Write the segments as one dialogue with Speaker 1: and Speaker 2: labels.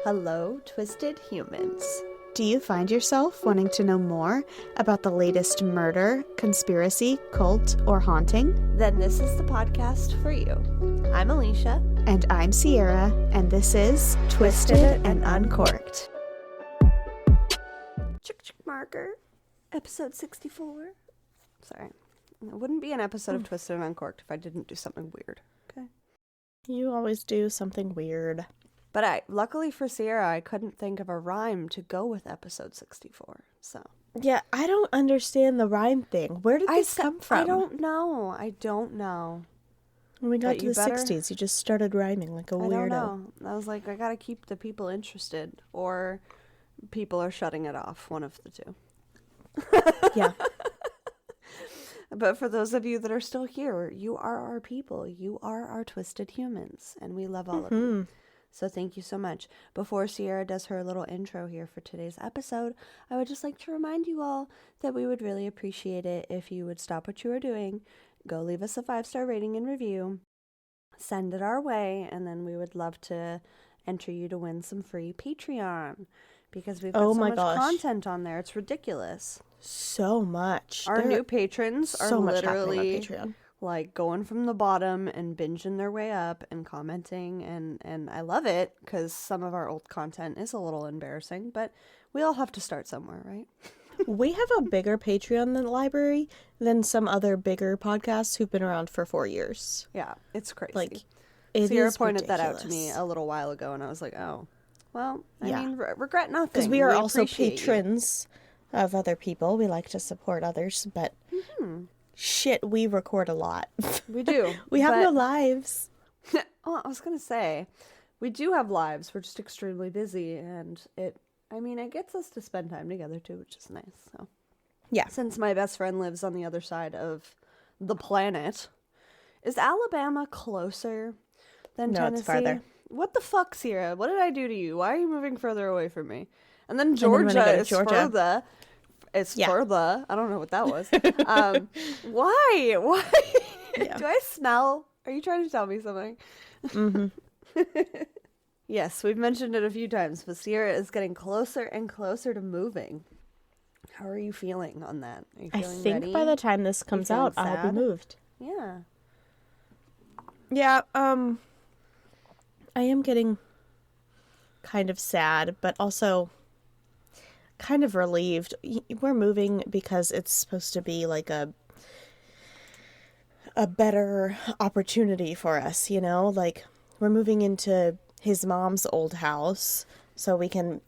Speaker 1: Hello, twisted humans.
Speaker 2: Do you find yourself wanting to know more about the latest murder, conspiracy, cult, or haunting?
Speaker 1: Then this is the podcast for you. I'm Alicia.
Speaker 2: And I'm Sierra, and this is Twisted and Uncorked.
Speaker 1: Chick marker. Episode 64. Sorry. It wouldn't be an episode of Twisted and Uncorked if I didn't do something weird. Okay.
Speaker 2: You always do something weird.
Speaker 1: But luckily for Sierra, I couldn't think of a rhyme to go with episode 64. So.
Speaker 2: Yeah, I don't understand the rhyme thing. Where did this come from?
Speaker 1: I don't know.
Speaker 2: When we got to the 60s, you just started rhyming like a weirdo.
Speaker 1: I don't know. I was like, I gotta keep the people interested, or people are shutting it off. One of the two.
Speaker 2: Yeah.
Speaker 1: But for those of you that are still here, you are our people. You are our twisted humans, and we love all of you. So thank you so much. Before Sierra does her little intro here for today's episode, I would just like to remind you all that we would really appreciate it if you would stop what you are doing, go leave us a 5-star rating and review, send it our way, and then we would love to enter you to win some free Patreon, because we've got so much content on there. It's ridiculous.
Speaker 2: So much.
Speaker 1: Our new patrons are
Speaker 2: so much
Speaker 1: literally
Speaker 2: happening on Patreon.
Speaker 1: Like going from the bottom and binging their way up and commenting, and I love it because some of our old content is a little embarrassing, but we all have to start somewhere, right?
Speaker 2: We have a bigger Patreon library than some other bigger podcasts who've been around for 4 years.
Speaker 1: Yeah, it's crazy.
Speaker 2: Like,
Speaker 1: Sierra pointed that out to me a little while ago, and I was like, oh, well, I mean, regret nothing.
Speaker 2: Because we are also patrons of other people. We like to support others, but shit, we record a lot.
Speaker 1: We do.
Speaker 2: We have no lives.
Speaker 1: Well, I was going to say, we do have lives. We're just extremely busy, and it gets us to spend time together, too, which is nice. So,
Speaker 2: yeah.
Speaker 1: Since my best friend lives on the other side of the planet, is Alabama closer than Tennessee?
Speaker 2: No, it's farther.
Speaker 1: What the fuck, Sierra? What did I do to you? Why are you moving further away from me? And then Georgia is further. It's further. I don't know what that was. Why? Why? Yeah. Do I smell? Are you trying to tell me something? Mm-hmm. Yes, we've mentioned it a few times, but Sierra is getting closer and closer to moving. How are you feeling on that? Are you feeling
Speaker 2: I think
Speaker 1: ready?
Speaker 2: by the time this comes out, I'll be moved.
Speaker 1: Yeah.
Speaker 2: Yeah, I am getting kind of sad, but also kind of relieved. We're moving because it's supposed to be like a better opportunity for us, you know? Like, we're moving into his mom's old house so we can,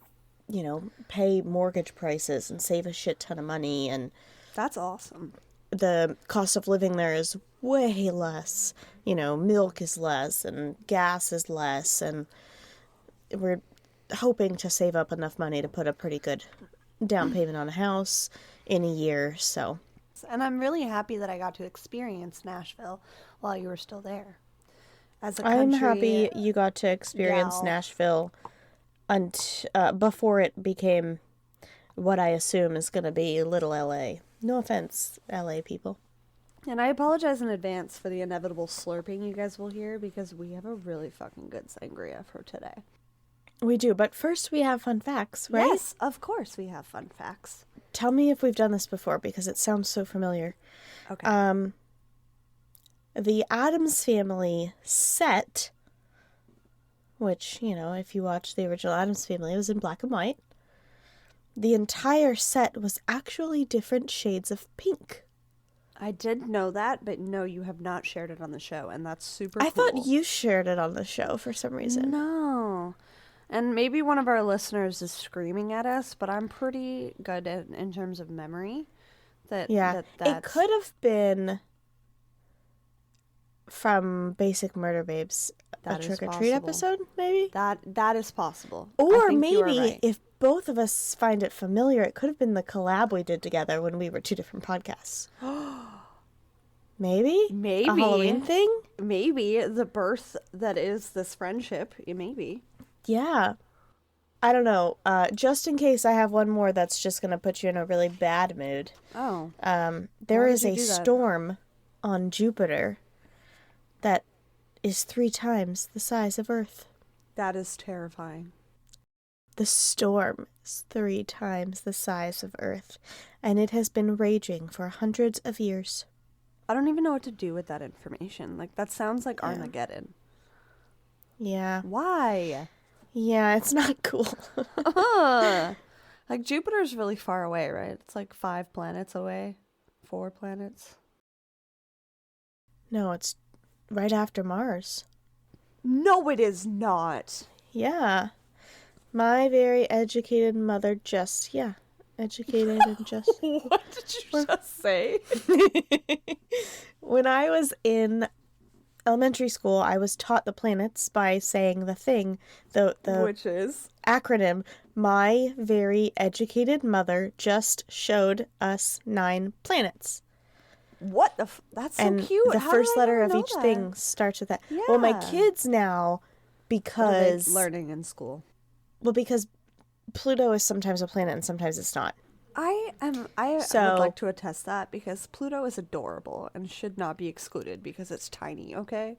Speaker 2: you know, pay mortgage prices and save a shit ton of money. And
Speaker 1: that's awesome.
Speaker 2: The cost of living there is way less. You know, milk is less and gas is less, and we're hoping to save up enough money to put a pretty good down payment on a house in a year. So,
Speaker 1: and I'm really happy that I got to experience Nashville while you were still there. As a country,
Speaker 2: I'm happy you got to experience Nashville before it became what I assume is going to be Little LA. No offense, LA people.
Speaker 1: And I apologize in advance for the inevitable slurping you guys will hear, because we have a really fucking good sangria for today.
Speaker 2: We do, but first we have fun facts, right?
Speaker 1: Yes, of course we have fun facts.
Speaker 2: Tell me if we've done this before, because it sounds so familiar.
Speaker 1: Okay.
Speaker 2: The Addams Family set, which, you know, if you watch the original Addams Family, it was in black and white. The entire set was actually different shades of pink.
Speaker 1: I did know that, but no, you have not shared it on the show, and that's super cool.
Speaker 2: I thought you shared it on the show for some reason.
Speaker 1: No. And maybe one of our listeners is screaming at us, but I'm pretty good in terms of memory. It
Speaker 2: could have been from Basic Murder Babes, a Trick or Treat episode, maybe?
Speaker 1: That is possible.
Speaker 2: Or maybe, if both of us find it familiar, it could have been the collab we did together when we were two different podcasts. Maybe?
Speaker 1: Maybe.
Speaker 2: A Halloween thing?
Speaker 1: Maybe. The birth that is this friendship. Maybe.
Speaker 2: Yeah. I don't know. Just in case I have one more that's just going to put you in a really bad mood.
Speaker 1: Oh.
Speaker 2: There is a storm on Jupiter that is 3 times the size of Earth.
Speaker 1: That is terrifying.
Speaker 2: The storm is 3 times the size of Earth, and it has been raging for hundreds of years.
Speaker 1: I don't even know what to do with that information. Like, that sounds like Armageddon.
Speaker 2: Yeah.
Speaker 1: Why?
Speaker 2: Yeah, it's not cool.
Speaker 1: Like, Jupiter's really far away, right? It's like 5 planets away. 4 planets.
Speaker 2: No, it's right after Mars.
Speaker 1: No, it is not.
Speaker 2: Yeah. My very educated mother educated and just...
Speaker 1: What did you just say?
Speaker 2: When I was in elementary school, I was taught the planets by saying the thing,
Speaker 1: Which is?
Speaker 2: acronym, my very educated mother just showed us 9 planets.
Speaker 1: What the that's so
Speaker 2: And
Speaker 1: cute.
Speaker 2: the
Speaker 1: How
Speaker 2: first
Speaker 1: did I
Speaker 2: letter
Speaker 1: never
Speaker 2: of
Speaker 1: know
Speaker 2: each
Speaker 1: that?
Speaker 2: thing starts with that. Well, my
Speaker 1: Yeah.
Speaker 2: kids now, because
Speaker 1: learning in school.
Speaker 2: because Pluto is sometimes a planet and sometimes it's not.
Speaker 1: I
Speaker 2: So-
Speaker 1: would like to attest that because Pluto is adorable and should not be excluded because it's tiny, okay?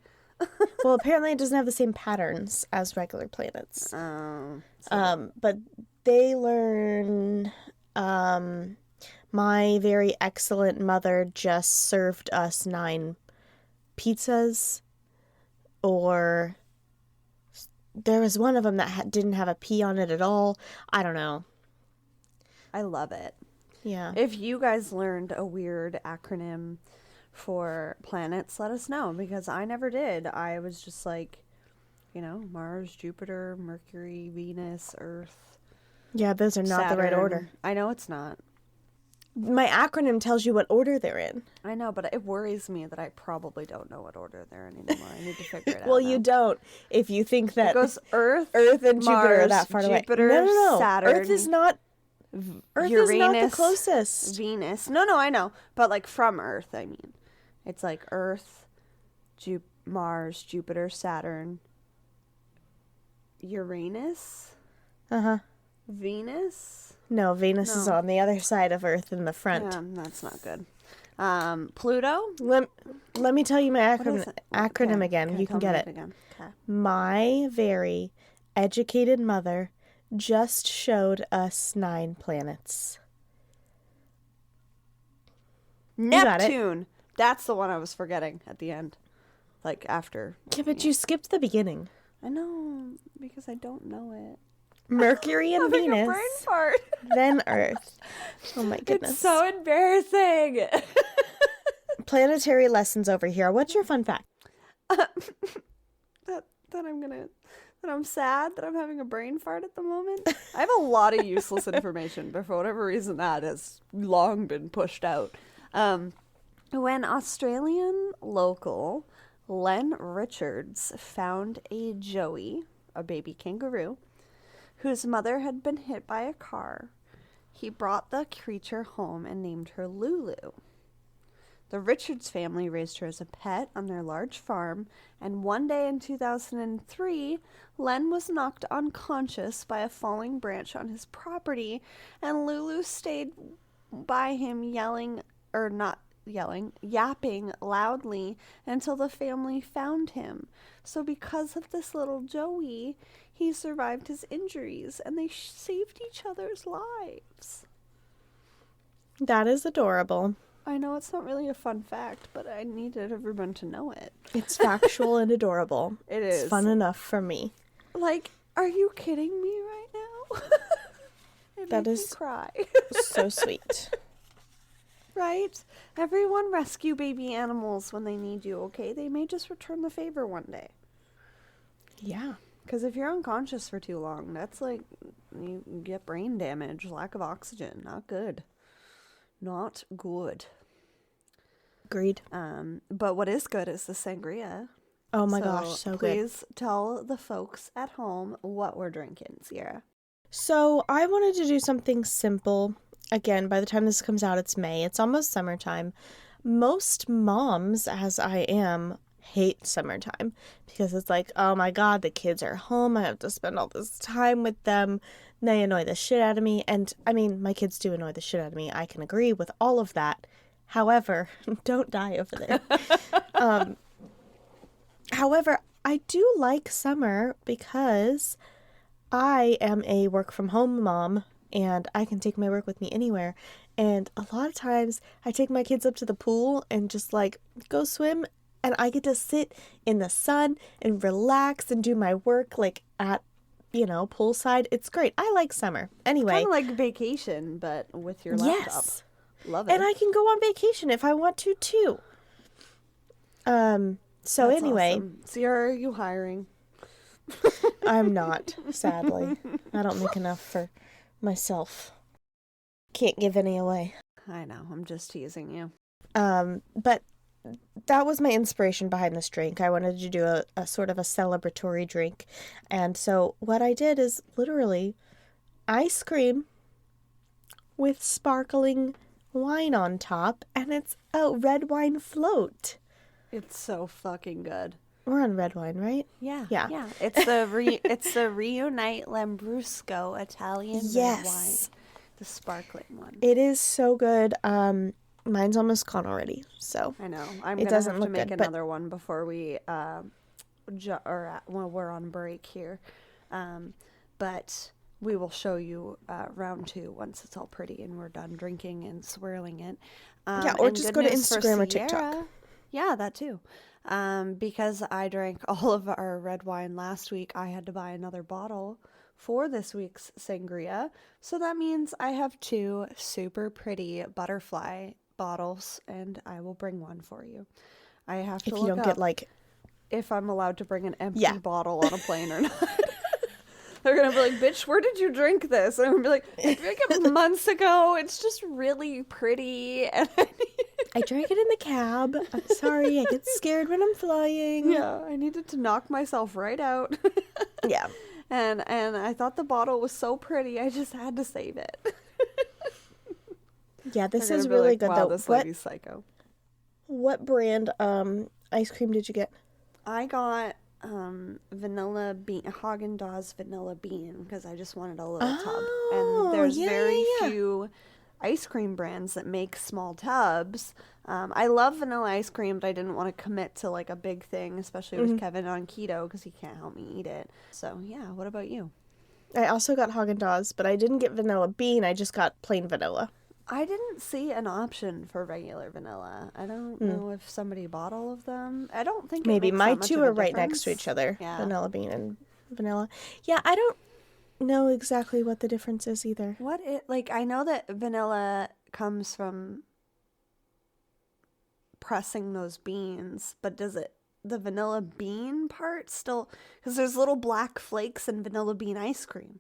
Speaker 2: Well, apparently it doesn't have the same patterns as regular planets. But they learn, my very excellent mother just served us 9 pizzas, or there was one of them that didn't have a P on it at all. I don't know.
Speaker 1: I love it.
Speaker 2: Yeah.
Speaker 1: If you guys learned a weird acronym for planets, let us know because I never did. I was just like, Mars, Jupiter, Mercury, Venus, Earth.
Speaker 2: Yeah, those are not the right
Speaker 1: Saturn.
Speaker 2: order.
Speaker 1: I know it's not.
Speaker 2: My acronym tells you what order they're in.
Speaker 1: I know, but it worries me that I probably don't know what order they're in anymore. I need to figure it out.
Speaker 2: Well,
Speaker 1: now.
Speaker 2: you don't if you think that
Speaker 1: It goes Earth,
Speaker 2: and Jupiter are that far
Speaker 1: Jupiter,
Speaker 2: away. No.
Speaker 1: Saturn,
Speaker 2: Earth is not Earth
Speaker 1: Uranus,
Speaker 2: is not the closest.
Speaker 1: Venus. No, I know. But like from Earth, I mean. It's like Earth, Mars, Jupiter, Saturn, Uranus,
Speaker 2: Uh-huh.
Speaker 1: Venus.
Speaker 2: No, Venus is
Speaker 1: No.
Speaker 2: on the other side of Earth in the front.
Speaker 1: Yeah, that's not good. Pluto.
Speaker 2: Let me tell you my
Speaker 1: What is it?
Speaker 2: acronym
Speaker 1: Okay,
Speaker 2: again.
Speaker 1: okay,
Speaker 2: You can
Speaker 1: tell
Speaker 2: get
Speaker 1: me
Speaker 2: it.
Speaker 1: again. Okay.
Speaker 2: My very educated mother just showed us 9 planets. got it.
Speaker 1: Neptune. That's the one I was forgetting at the end. Like after.
Speaker 2: Yeah, but you skipped the beginning.
Speaker 1: I know because I don't know it.
Speaker 2: Mercury and
Speaker 1: Having a
Speaker 2: Venus,
Speaker 1: brain fart.
Speaker 2: then Earth. Oh my goodness.
Speaker 1: It's so embarrassing.
Speaker 2: Planetary lessons over here. What's your fun fact?
Speaker 1: that I'm sad that I'm having a brain fart at the moment. I have a lot of useless information, but for whatever reason that has long been pushed out. When Australian local Len Richards found a joey, a baby kangaroo, whose mother had been hit by a car, he brought the creature home and named her Lulu. The Richards family raised her as a pet on their large farm, and one day in 2003, Len was knocked unconscious by a falling branch on his property, and Lulu stayed by him yapping loudly until the family found him. So because of this little Joey, he survived his injuries, and they saved each other's lives.
Speaker 2: That is adorable.
Speaker 1: I know it's not really a fun fact, but I needed everyone to know it.
Speaker 2: It's factual and adorable.
Speaker 1: It is.
Speaker 2: It's fun enough for me.
Speaker 1: Like, are you kidding me right now?
Speaker 2: That
Speaker 1: makes
Speaker 2: is
Speaker 1: me cry.
Speaker 2: so sweet.
Speaker 1: Right? Everyone rescue baby animals when they need you, okay? They may just return the favor one day.
Speaker 2: Yeah.
Speaker 1: Because if you're unconscious for too long, that's like, you get brain damage, lack of oxygen. Not good. Not good.
Speaker 2: Agreed.
Speaker 1: But what is good is the sangria.
Speaker 2: Oh my gosh, so good.
Speaker 1: Please tell the folks at home what we're drinking, Sierra.
Speaker 2: So I wanted to do something simple. Again, by the time this comes out, it's May. It's almost summertime. Most moms, as I am, hate summertime because it's like, oh my God, the kids are home. I have to spend all this time with them. They annoy the shit out of me. And I mean, my kids do annoy the shit out of me. I can agree with all of that. However, don't die over there. However, I do like summer because I am a work from home mom and I can take my work with me anywhere. And a lot of times I take my kids up to the pool and just like go swim, and I get to sit in the sun and relax and do my work like at, poolside. It's great. I like summer. Anyway.
Speaker 1: Kind of like vacation, but with your laptop.
Speaker 2: Yes.
Speaker 1: Love it.
Speaker 2: And I can go on vacation if I want to too. So
Speaker 1: That's
Speaker 2: anyway.
Speaker 1: Awesome. Sierra, are you hiring?
Speaker 2: I'm not, sadly. I don't make enough for myself. Can't give any away.
Speaker 1: I know, I'm just teasing you.
Speaker 2: But that was my inspiration behind this drink. I wanted to do a sort of a celebratory drink. And so what I did is literally ice cream with sparkling wine on top, and it's a red wine float.
Speaker 1: It's so fucking good.
Speaker 2: We're on red wine, right?
Speaker 1: Yeah.
Speaker 2: Yeah.
Speaker 1: It's the Reunite Lambrusco Italian red wine. The sparkling one.
Speaker 2: It is so good. Mine's almost gone already, so
Speaker 1: I know. I'm gonna have to make another one before we when we're on break here. But we will show you round 2 once it's all pretty and we're done drinking and swirling it.
Speaker 2: Or just go to Instagram or TikTok.
Speaker 1: Yeah, that too. Because I drank all of our red wine last week, I had to buy another bottle for this week's sangria. So that means I have 2 super pretty butterfly bottles, and I will bring one for you. I have to look up if I'm allowed to bring an empty bottle on a plane or not. They're going to be like, bitch, where did you drink this? And I'm going to be like, I drank it months ago. It's just really pretty. And
Speaker 2: I drank it in the cab. I'm sorry. I get scared when I'm flying.
Speaker 1: Yeah, I needed to knock myself right out.
Speaker 2: Yeah.
Speaker 1: And I thought the bottle was so pretty, I just had to save it.
Speaker 2: Yeah, this is really good
Speaker 1: wow,
Speaker 2: though.
Speaker 1: This lady's psycho.
Speaker 2: What brand ice cream did you get?
Speaker 1: I got vanilla bean, Haagen-Dazs vanilla bean, because I just wanted a little tub. And there's very few ice cream brands that make small tubs. I love vanilla ice cream, but I didn't want to commit to like a big thing, especially with Kevin on keto, because he can't help me eat it. So yeah, what about you?
Speaker 2: I also got Haagen-Dazs, but I didn't get vanilla bean. I just got plain vanilla.
Speaker 1: I didn't see an option for regular vanilla. I don't know if somebody bought all of them. I don't think
Speaker 2: maybe my 2 are right
Speaker 1: difference.
Speaker 2: next to each other.
Speaker 1: Yeah.
Speaker 2: Vanilla bean and vanilla. Yeah, I don't know exactly what the difference is either.
Speaker 1: I know that vanilla comes from pressing those beans, but does the vanilla bean part still, because there's little black flakes in vanilla bean ice cream.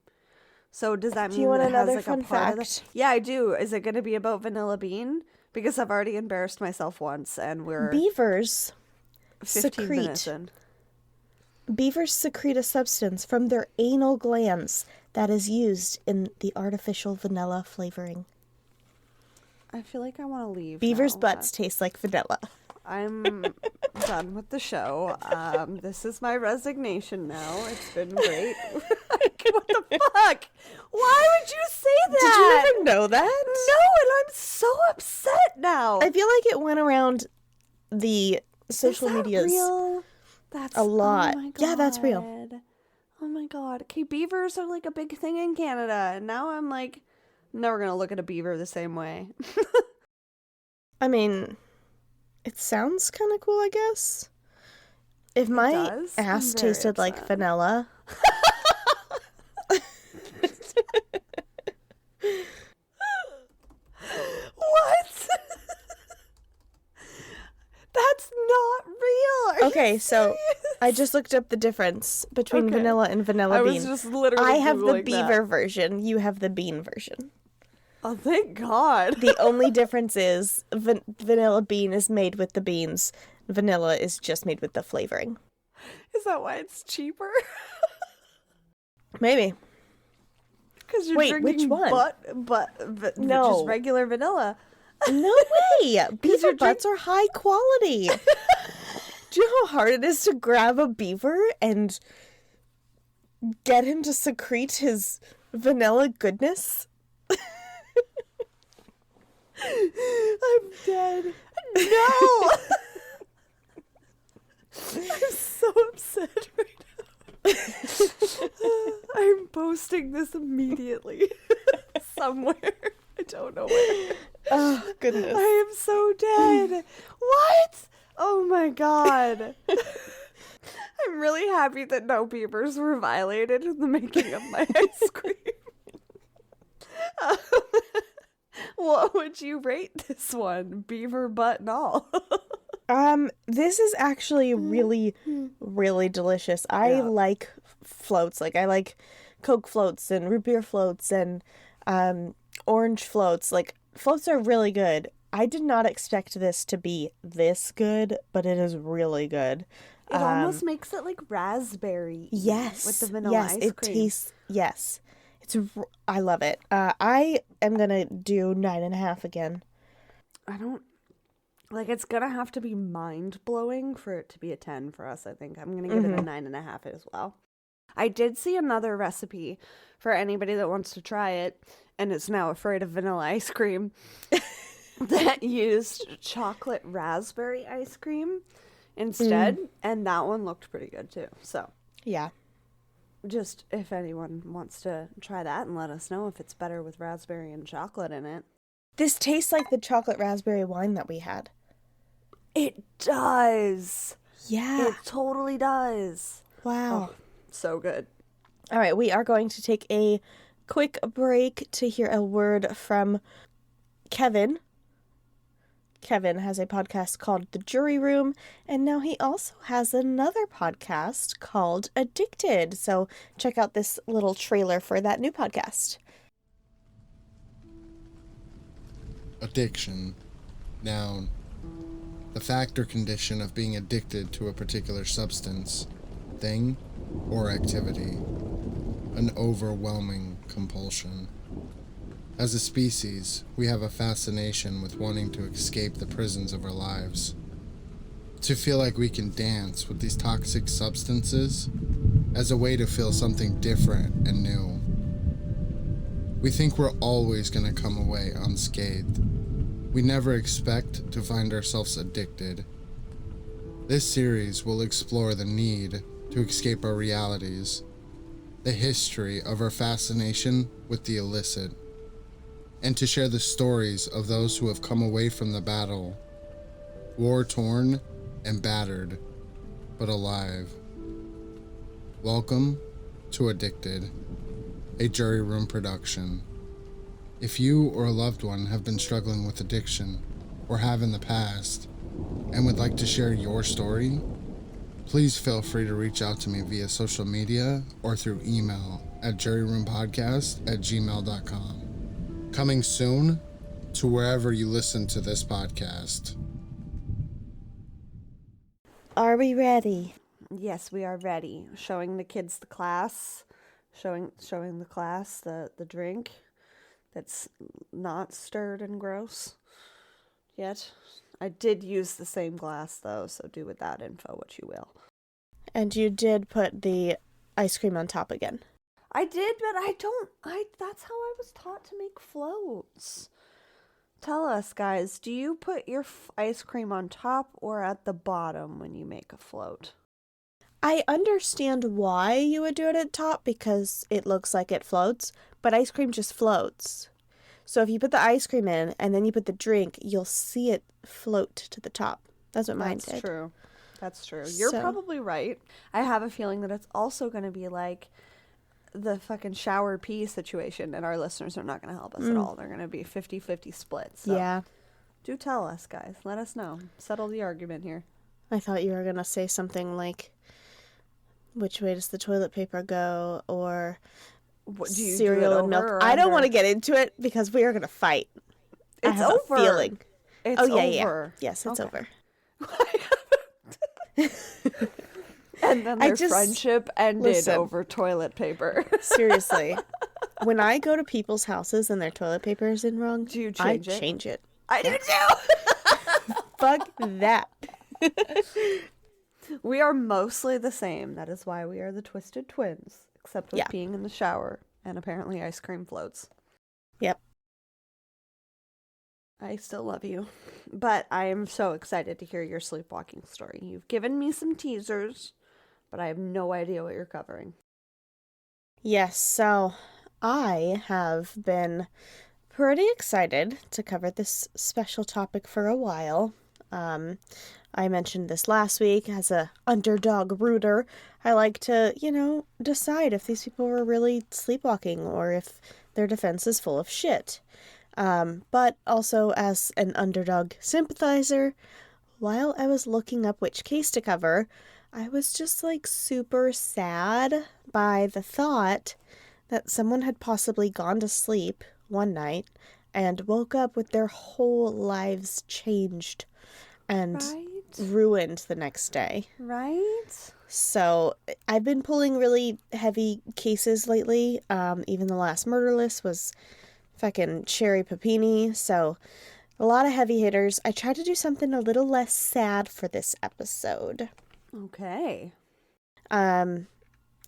Speaker 1: So does that mean
Speaker 2: it
Speaker 1: has
Speaker 2: another
Speaker 1: like
Speaker 2: fun
Speaker 1: a part
Speaker 2: fact?
Speaker 1: of Yeah, I do. Is it going to be about vanilla bean? Because I've already embarrassed myself once, and we're
Speaker 2: Beavers
Speaker 1: 15 minutes in.
Speaker 2: Beavers secrete a substance from their anal glands that is used in the artificial vanilla flavoring.
Speaker 1: I feel like I want to leave.
Speaker 2: Beavers' butts taste like vanilla.
Speaker 1: I'm done with the show. This is my resignation now. It's been great. What the fuck? Why would you say that?
Speaker 2: Did you ever know that?
Speaker 1: No, and I'm so upset now.
Speaker 2: I feel like it went around the social medias
Speaker 1: real? That's
Speaker 2: a lot.
Speaker 1: Oh my God.
Speaker 2: Yeah, that's real.
Speaker 1: Oh my God. Okay, beavers are like a big thing in Canada, and now I'm like never gonna look at a beaver the same way.
Speaker 2: I mean, it sounds kind of cool, I guess. If my ass tasted like vanilla.
Speaker 1: What? That's not real.
Speaker 2: Okay, so I just looked up the difference between vanilla and vanilla bean.
Speaker 1: I was just literally
Speaker 2: I have the
Speaker 1: Googling
Speaker 2: beaver
Speaker 1: that.
Speaker 2: version. You have the bean version.
Speaker 1: Oh, thank God.
Speaker 2: The only difference is vanilla bean is made with the beans. Vanilla is just made with the flavoring.
Speaker 1: Is that why it's cheaper?
Speaker 2: Maybe.
Speaker 1: Because you're drinking
Speaker 2: which one?
Speaker 1: No, just regular vanilla.
Speaker 2: No way! Beaver butts are high quality. Do you know how hard it is to grab a beaver and get him to secrete his vanilla goodness?
Speaker 1: I'm dead. No! I'm so upset right now. I'm posting this immediately somewhere. I don't know where.
Speaker 2: Oh, goodness.
Speaker 1: I am so dead. What? Oh my god. I'm really happy that no beavers were violated in the making of my ice cream. What would you rate this one? Beaver butt and all.
Speaker 2: This is actually really, really delicious. I like floats. Like, I like Coke floats and root beer floats and orange floats. Like, floats are really good. I did not expect this to be this good, but it is really good.
Speaker 1: It almost makes it like raspberry.
Speaker 2: Yes.
Speaker 1: With the vanilla ice cream.
Speaker 2: It tastes, yes. I love it. I am going to do 9.5 again.
Speaker 1: I don't, like, it's going to have to be mind-blowing for it to be a 10 for us, I think. I'm going to give it a 9.5 as well. I did see another recipe for anybody that wants to try it and is now afraid of vanilla ice cream that used chocolate raspberry ice cream instead, and that one looked pretty good too. So
Speaker 2: yeah,
Speaker 1: just if anyone wants to try that and let us know if it's better with raspberry and chocolate in it.
Speaker 2: This tastes like the chocolate raspberry wine that we had.
Speaker 1: It does.
Speaker 2: Yeah,
Speaker 1: It totally does.
Speaker 2: wow.
Speaker 1: Oh, so good.
Speaker 2: All right, we are going to take a quick break to hear a word from Kevin. Kevin has a podcast called The Jury Room, and now he also has another podcast called Addicted. So check out this little trailer for that new podcast.
Speaker 3: Addiction. Noun. The fact or condition of being addicted to a particular substance, thing, or activity. An overwhelming compulsion. As a species, we have a fascination with wanting to escape the prisons of our lives. To feel like we can dance with these toxic substances as a way to feel something different and new. We think we're always going to come away unscathed. We never expect to find ourselves addicted. This series will explore the need to escape our realities, the history of our fascination with the illicit, and to share the stories of those who have come away from the battle, war-torn and battered, but alive. Welcome to Addicted, a Jury Room production. If you or a loved one have been struggling with addiction, or have in the past, and would like to share your story, please feel free to reach out to me via social media or through email at juryroompodcast@gmail.com. Coming soon to wherever you listen to this podcast.
Speaker 2: Are we ready?
Speaker 1: Yes, we are ready. Showing the kids the class, showing the class the drink that's not stirred and gross yet. I did use the same glass though, so do with that info what you will.
Speaker 2: And you did put the ice cream on top again.
Speaker 1: I did, but that's how I was taught to make floats. Tell us, guys, do you put your ice cream on top or at the bottom when you make a float?
Speaker 2: I understand why you would do it at top because it looks like it floats, but ice cream just floats. So if you put the ice cream in and then you put the drink, you'll see it float to the top. That's what mine did.
Speaker 1: That's true. That's true. You're probably right. I have a feeling that it's also going to be like the fucking shower pee situation, and our listeners are not going to help us at all. They're going to be 50-50 splits. So
Speaker 2: yeah.
Speaker 1: Do tell us, guys. Let us know. Settle the argument here.
Speaker 2: I thought you were going to say something like, which way does the toilet paper go? Or
Speaker 1: do you
Speaker 2: cereal
Speaker 1: do it
Speaker 2: and milk.
Speaker 1: over or
Speaker 2: I don't
Speaker 1: under?
Speaker 2: want to get into it because we are going to fight.
Speaker 1: It's
Speaker 2: I have
Speaker 1: over.
Speaker 2: A feeling.
Speaker 1: It's
Speaker 2: yeah,
Speaker 1: over.
Speaker 2: Yeah. Yes, it's over.
Speaker 1: And then their friendship ended over toilet paper.
Speaker 2: Seriously. When I go to people's houses and their toilet paper is in wrong,
Speaker 1: do you
Speaker 2: I
Speaker 1: change it?
Speaker 2: change it.
Speaker 1: I do too.
Speaker 2: Fuck that.
Speaker 1: We are mostly the same. That is why we are the Twisted Twins, except with being in the shower and apparently ice cream floats.
Speaker 2: Yep.
Speaker 1: I still love you, but I am so excited to hear your sleepwalking story. You've given me some teasers, but I have no idea what you're covering.
Speaker 2: Yes, so I have been pretty excited to cover this special topic for a while. I mentioned this last week as a underdog rooter. I like to, decide if these people were really sleepwalking or if their defense is full of shit. But also as an underdog sympathizer, while I was looking up which case to cover, I was just super sad by the thought that someone had possibly gone to sleep one night and woke up with their whole lives changed and ruined the next day.
Speaker 1: Right?
Speaker 2: So I've been pulling really heavy cases lately. Even the last murder list was fucking Sherry Papini. So a lot of heavy hitters. I tried to do something a little less sad for this episode.
Speaker 1: Okay.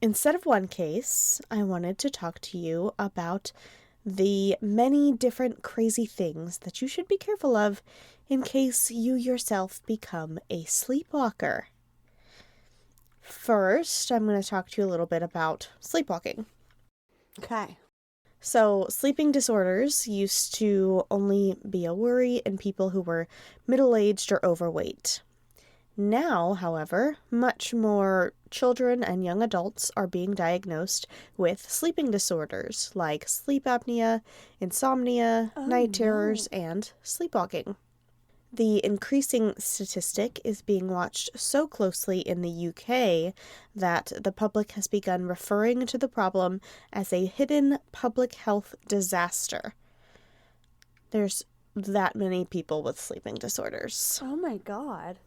Speaker 2: Instead of one case, I wanted to talk to you about the many different crazy things that you should be careful of in case you yourself become a sleepwalker. First, I'm going to talk to you a little bit about sleepwalking.
Speaker 1: Okay.
Speaker 2: So, sleeping disorders used to only be a worry in people who were middle-aged or overweight. Now, however, much more children and young adults are being diagnosed with sleeping disorders like sleep apnea, insomnia, night terrors, and sleepwalking. The increasing statistic is being watched so closely in the UK that the public has begun referring to the problem as a hidden public health disaster. There's that many people with sleeping disorders.
Speaker 1: Oh my God.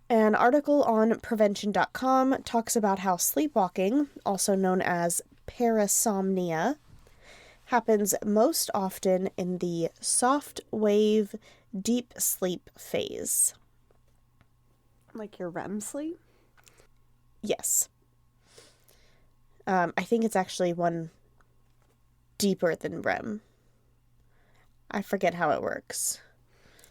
Speaker 2: An article on prevention.com talks about how sleepwalking, also known as parasomnia, happens most often in the soft wave deep sleep phase.
Speaker 1: Like your REM sleep?
Speaker 2: Yes. I think it's actually one deeper than REM. I forget how it works.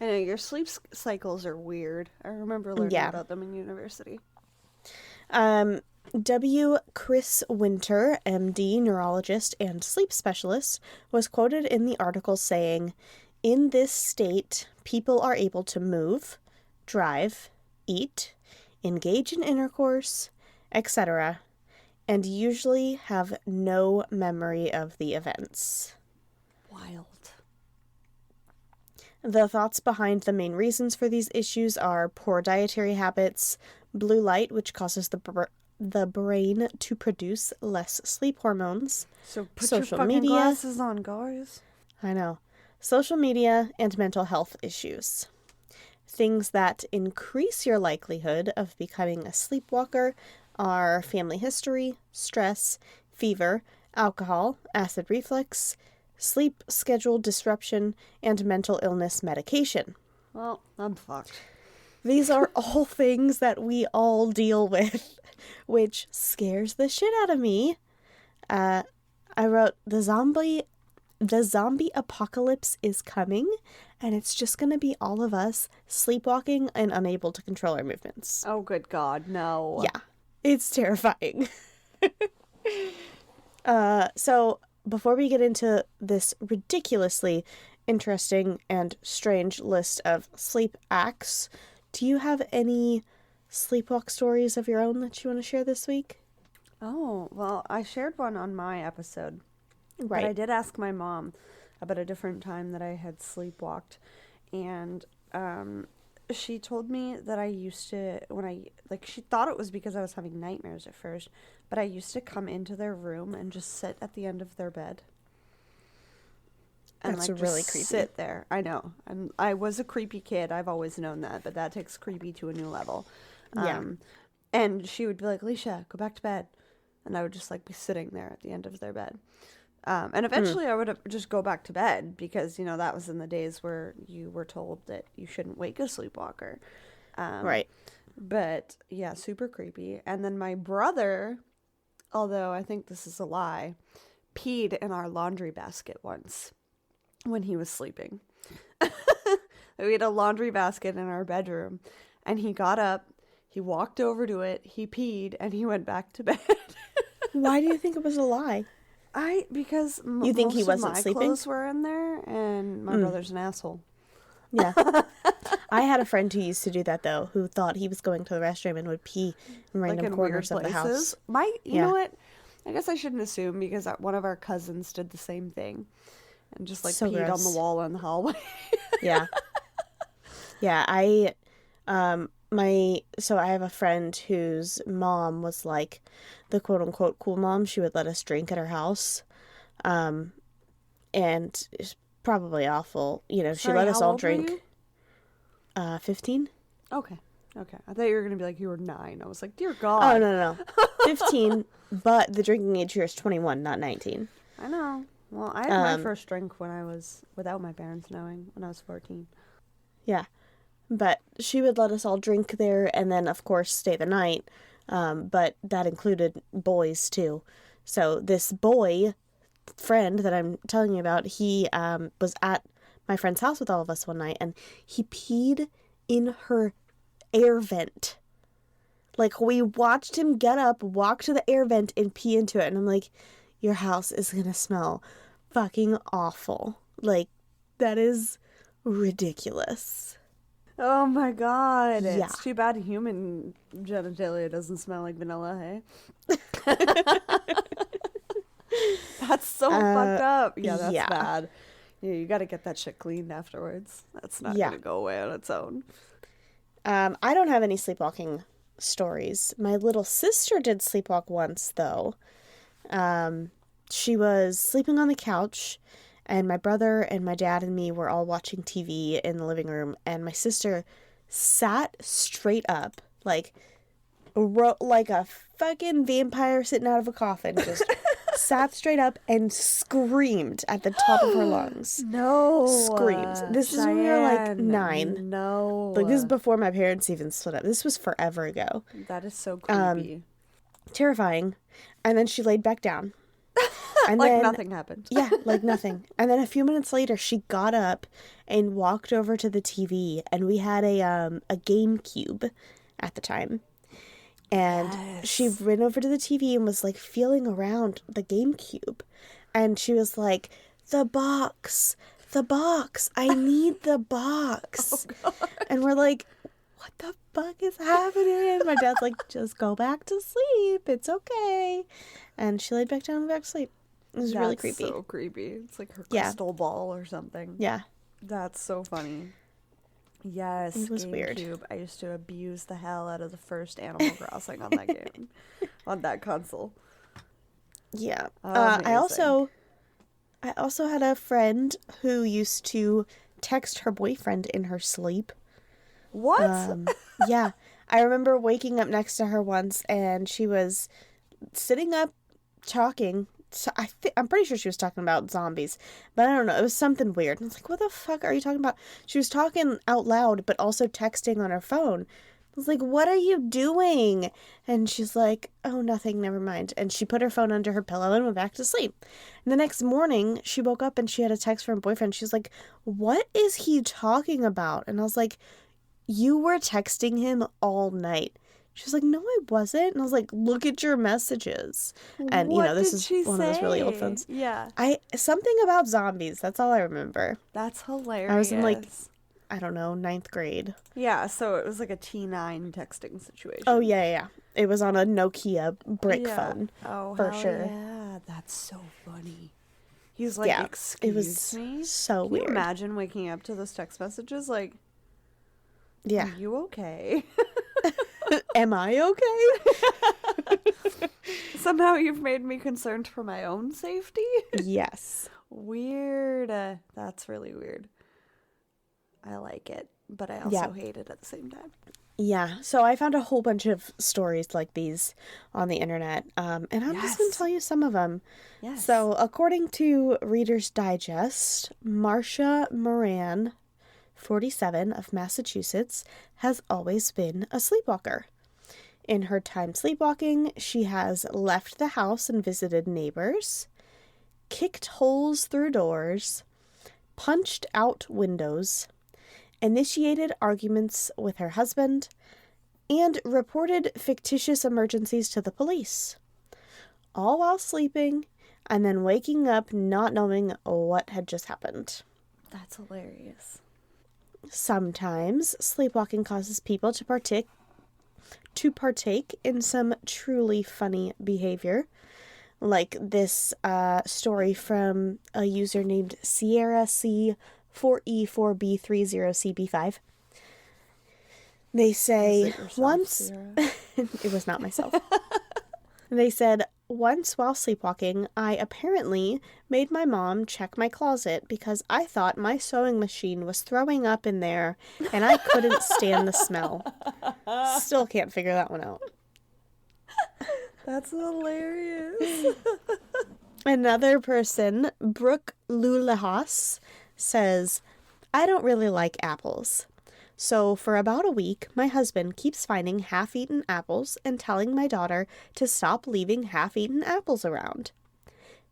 Speaker 1: I know your sleep cycles are weird. I remember learning about them in university.
Speaker 2: Chris Winter, MD, neurologist and sleep specialist, was quoted in the article saying, "In this state, people are able to move, drive, eat, engage in intercourse, etc., and usually have no memory of the events."
Speaker 1: Wild.
Speaker 2: The thoughts behind the main reasons for these issues are poor dietary habits, blue light, which causes the brain to produce less sleep hormones,
Speaker 1: So put
Speaker 2: social
Speaker 1: your fucking
Speaker 2: media,
Speaker 1: glasses on, guys.
Speaker 2: I know, social media, and mental health issues. Things that increase your likelihood of becoming a sleepwalker are family history, stress, fever, alcohol, acid reflux, sleep schedule disruption, and mental illness medication.
Speaker 1: Well, I'm fucked.
Speaker 2: These are all things that we all deal with, which scares the shit out of me. I wrote, the zombie apocalypse is coming, and it's just going to be all of us sleepwalking and unable to control our movements.
Speaker 1: Oh, good God, no.
Speaker 2: Yeah, it's terrifying. So before we get into this ridiculously interesting and strange list of sleep acts, do you have any sleepwalk stories of your own that you want to share this week?
Speaker 1: Oh, well, I shared one on my episode.
Speaker 2: Right.
Speaker 1: But I did ask my mom about a different time that I had sleepwalked. And she told me that I used to, she thought it was because I was having nightmares at first, but I used to come into their room and just sit at the end of their bed. And
Speaker 2: That's
Speaker 1: just
Speaker 2: really creepy.
Speaker 1: sit there. I know. I was a creepy kid. I've always known that, but that takes creepy to a new level.
Speaker 2: Yeah.
Speaker 1: And she would be like, "Alicia, go back to bed." And I would just be sitting there at the end of their bed. And eventually I would just go back to bed because, that was in the days where you were told that you shouldn't wake a sleepwalker.
Speaker 2: Right.
Speaker 1: But yeah, super creepy. And then my brother, although I think this is a lie, peed in our laundry basket once when he was sleeping. We had a laundry basket in our bedroom, and he got up, He walked over to it, he peed, and he went back to bed.
Speaker 2: Why do you think it was a lie?
Speaker 1: Because
Speaker 2: You think
Speaker 1: most
Speaker 2: he
Speaker 1: of
Speaker 2: wasn't
Speaker 1: my
Speaker 2: sleeping?
Speaker 1: clothes were in there, and my brother's an asshole.
Speaker 2: Yeah. I had a friend who used to do that, though, who thought he was going to the restroom and would pee in random
Speaker 1: In
Speaker 2: corners
Speaker 1: weird
Speaker 2: of the house.
Speaker 1: You know what? I guess I shouldn't assume because one of our cousins did the same thing and just
Speaker 2: So
Speaker 1: peed on the
Speaker 2: gross.
Speaker 1: wall in the hallway.
Speaker 2: Yeah. Yeah, so I have a friend whose mom was like the quote unquote cool mom. She would let us drink at her house. And it's probably awful. You know, she
Speaker 1: Sorry,
Speaker 2: let us
Speaker 1: how
Speaker 2: all
Speaker 1: old were
Speaker 2: drink.
Speaker 1: you?
Speaker 2: 15?
Speaker 1: Okay. I thought you were going to be like, you were 9. I was like, dear
Speaker 2: Oh,
Speaker 1: God.
Speaker 2: no. 15, but the drinking age here is 21, not 19.
Speaker 1: I know. Well, I had my first drink when I was, without my parents knowing, when I was 14.
Speaker 2: Yeah. But she would let us all drink there and then, of course, stay the night. But that included boys, too. So this boy friend that I'm telling you about, he was at my friend's house with all of us one night, and he peed in her air vent. Like, we watched him get up, walk to the air vent, and pee into it. And I'm like, your house is gonna smell fucking awful. Like, that is ridiculous.
Speaker 1: Oh my God.
Speaker 2: Yeah.
Speaker 1: It's too bad human genitalia doesn't smell like vanilla, hey? That's so fucked up. Yeah, that's
Speaker 2: yeah.
Speaker 1: bad. Yeah, you got to get that shit cleaned afterwards. That's not going to go away on its own.
Speaker 2: I don't have any sleepwalking stories. My little sister did sleepwalk once, though. She was sleeping on the couch, and my brother and my dad and me were all watching TV in the living room, and my sister sat straight up, like a fucking vampire sitting out of a coffin, just sat straight up and screamed at the top of her lungs.
Speaker 1: No.
Speaker 2: Screams. This is when we were like 9.
Speaker 1: No.
Speaker 2: Like, this is before my parents even split up. This was forever ago.
Speaker 1: That is so creepy.
Speaker 2: Terrifying. And then she laid back down. And
Speaker 1: like
Speaker 2: then,
Speaker 1: nothing happened.
Speaker 2: Yeah, like nothing. And then a few minutes later, she got up and walked over to the TV, and we had a GameCube at the time. And she ran over to the TV and was like feeling around the GameCube. And she was like, the box, I need the box. Oh, God. And we're like, what the fuck is happening? My dad's like, just go back to sleep. It's okay. And she laid back down and went back to sleep. It was really creepy.
Speaker 1: So creepy. It's like her crystal ball or something.
Speaker 2: Yeah.
Speaker 1: That's so funny. Yes,
Speaker 2: it was
Speaker 1: GameCube.
Speaker 2: weird.
Speaker 1: I used to abuse the hell out of the first Animal Crossing on that game, on that console.
Speaker 2: Yeah. I also had a friend who used to text her boyfriend in her sleep.
Speaker 1: What?
Speaker 2: Yeah. I remember waking up next to her once, and she was sitting up talking. So I'm pretty sure she was talking about zombies, but I don't know. It was something weird. And I was like, what the fuck are you talking about? She was talking out loud, but also texting on her phone. I was like, what are you doing? And she's like, oh, nothing, never mind. And she put her phone under her pillow and went back to sleep. And the next morning, she woke up and she had a text from her boyfriend. She's like, what is he talking about? And I was like, you were texting him all night. She was like, no, I wasn't. And I was like, look at your messages. And,
Speaker 1: what
Speaker 2: this
Speaker 1: did
Speaker 2: is
Speaker 1: she
Speaker 2: one of those really old
Speaker 1: say?
Speaker 2: phones.
Speaker 1: Yeah.
Speaker 2: Something about zombies. That's all I remember.
Speaker 1: That's hilarious.
Speaker 2: I was in, like, I don't know, 9th grade.
Speaker 1: Yeah, so it was like a T9 texting situation.
Speaker 2: Oh, yeah. It was on a Nokia brick phone.
Speaker 1: Oh,
Speaker 2: for sure.
Speaker 1: Yeah, that's so funny. He's like,
Speaker 2: Yeah,
Speaker 1: excuse
Speaker 2: it was
Speaker 1: me?
Speaker 2: so
Speaker 1: Can
Speaker 2: weird.
Speaker 1: you imagine waking up to those text messages like,
Speaker 2: yeah.
Speaker 1: are you okay?
Speaker 2: Am I okay?
Speaker 1: Somehow you've made me concerned for my own safety?
Speaker 2: Yes.
Speaker 1: Weird. That's really weird. I like it, but I also hate it at the same time.
Speaker 2: Yeah, so I found a whole bunch of stories like these on the internet, and I'm just going to tell you some of them.
Speaker 1: Yes.
Speaker 2: So, according to Reader's Digest, Marcia Moran, 47, of Massachusetts, has always been a sleepwalker. In her time sleepwalking, she has left the house and visited neighbors, kicked holes through doors, punched out windows, initiated arguments with her husband, and reported fictitious emergencies to the police, all while sleeping and then waking up not knowing what had just happened.
Speaker 1: That's hilarious.
Speaker 2: Sometimes sleepwalking causes people to partake in some truly funny behavior, like this story from a user named Sierra C4E4B30CB5. They say,
Speaker 1: Was it yourself,
Speaker 2: once...
Speaker 1: Sierra?
Speaker 2: It was not myself. They said, once while sleepwalking, I apparently made my mom check my closet because I thought my sewing machine was throwing up in there and I couldn't stand the smell. Still can't figure that one out.
Speaker 1: That's hilarious.
Speaker 2: Another person, Brooke Lulahas, says, I don't really like apples. So for about a week, my husband keeps finding half-eaten apples and telling my daughter to stop leaving half-eaten apples around.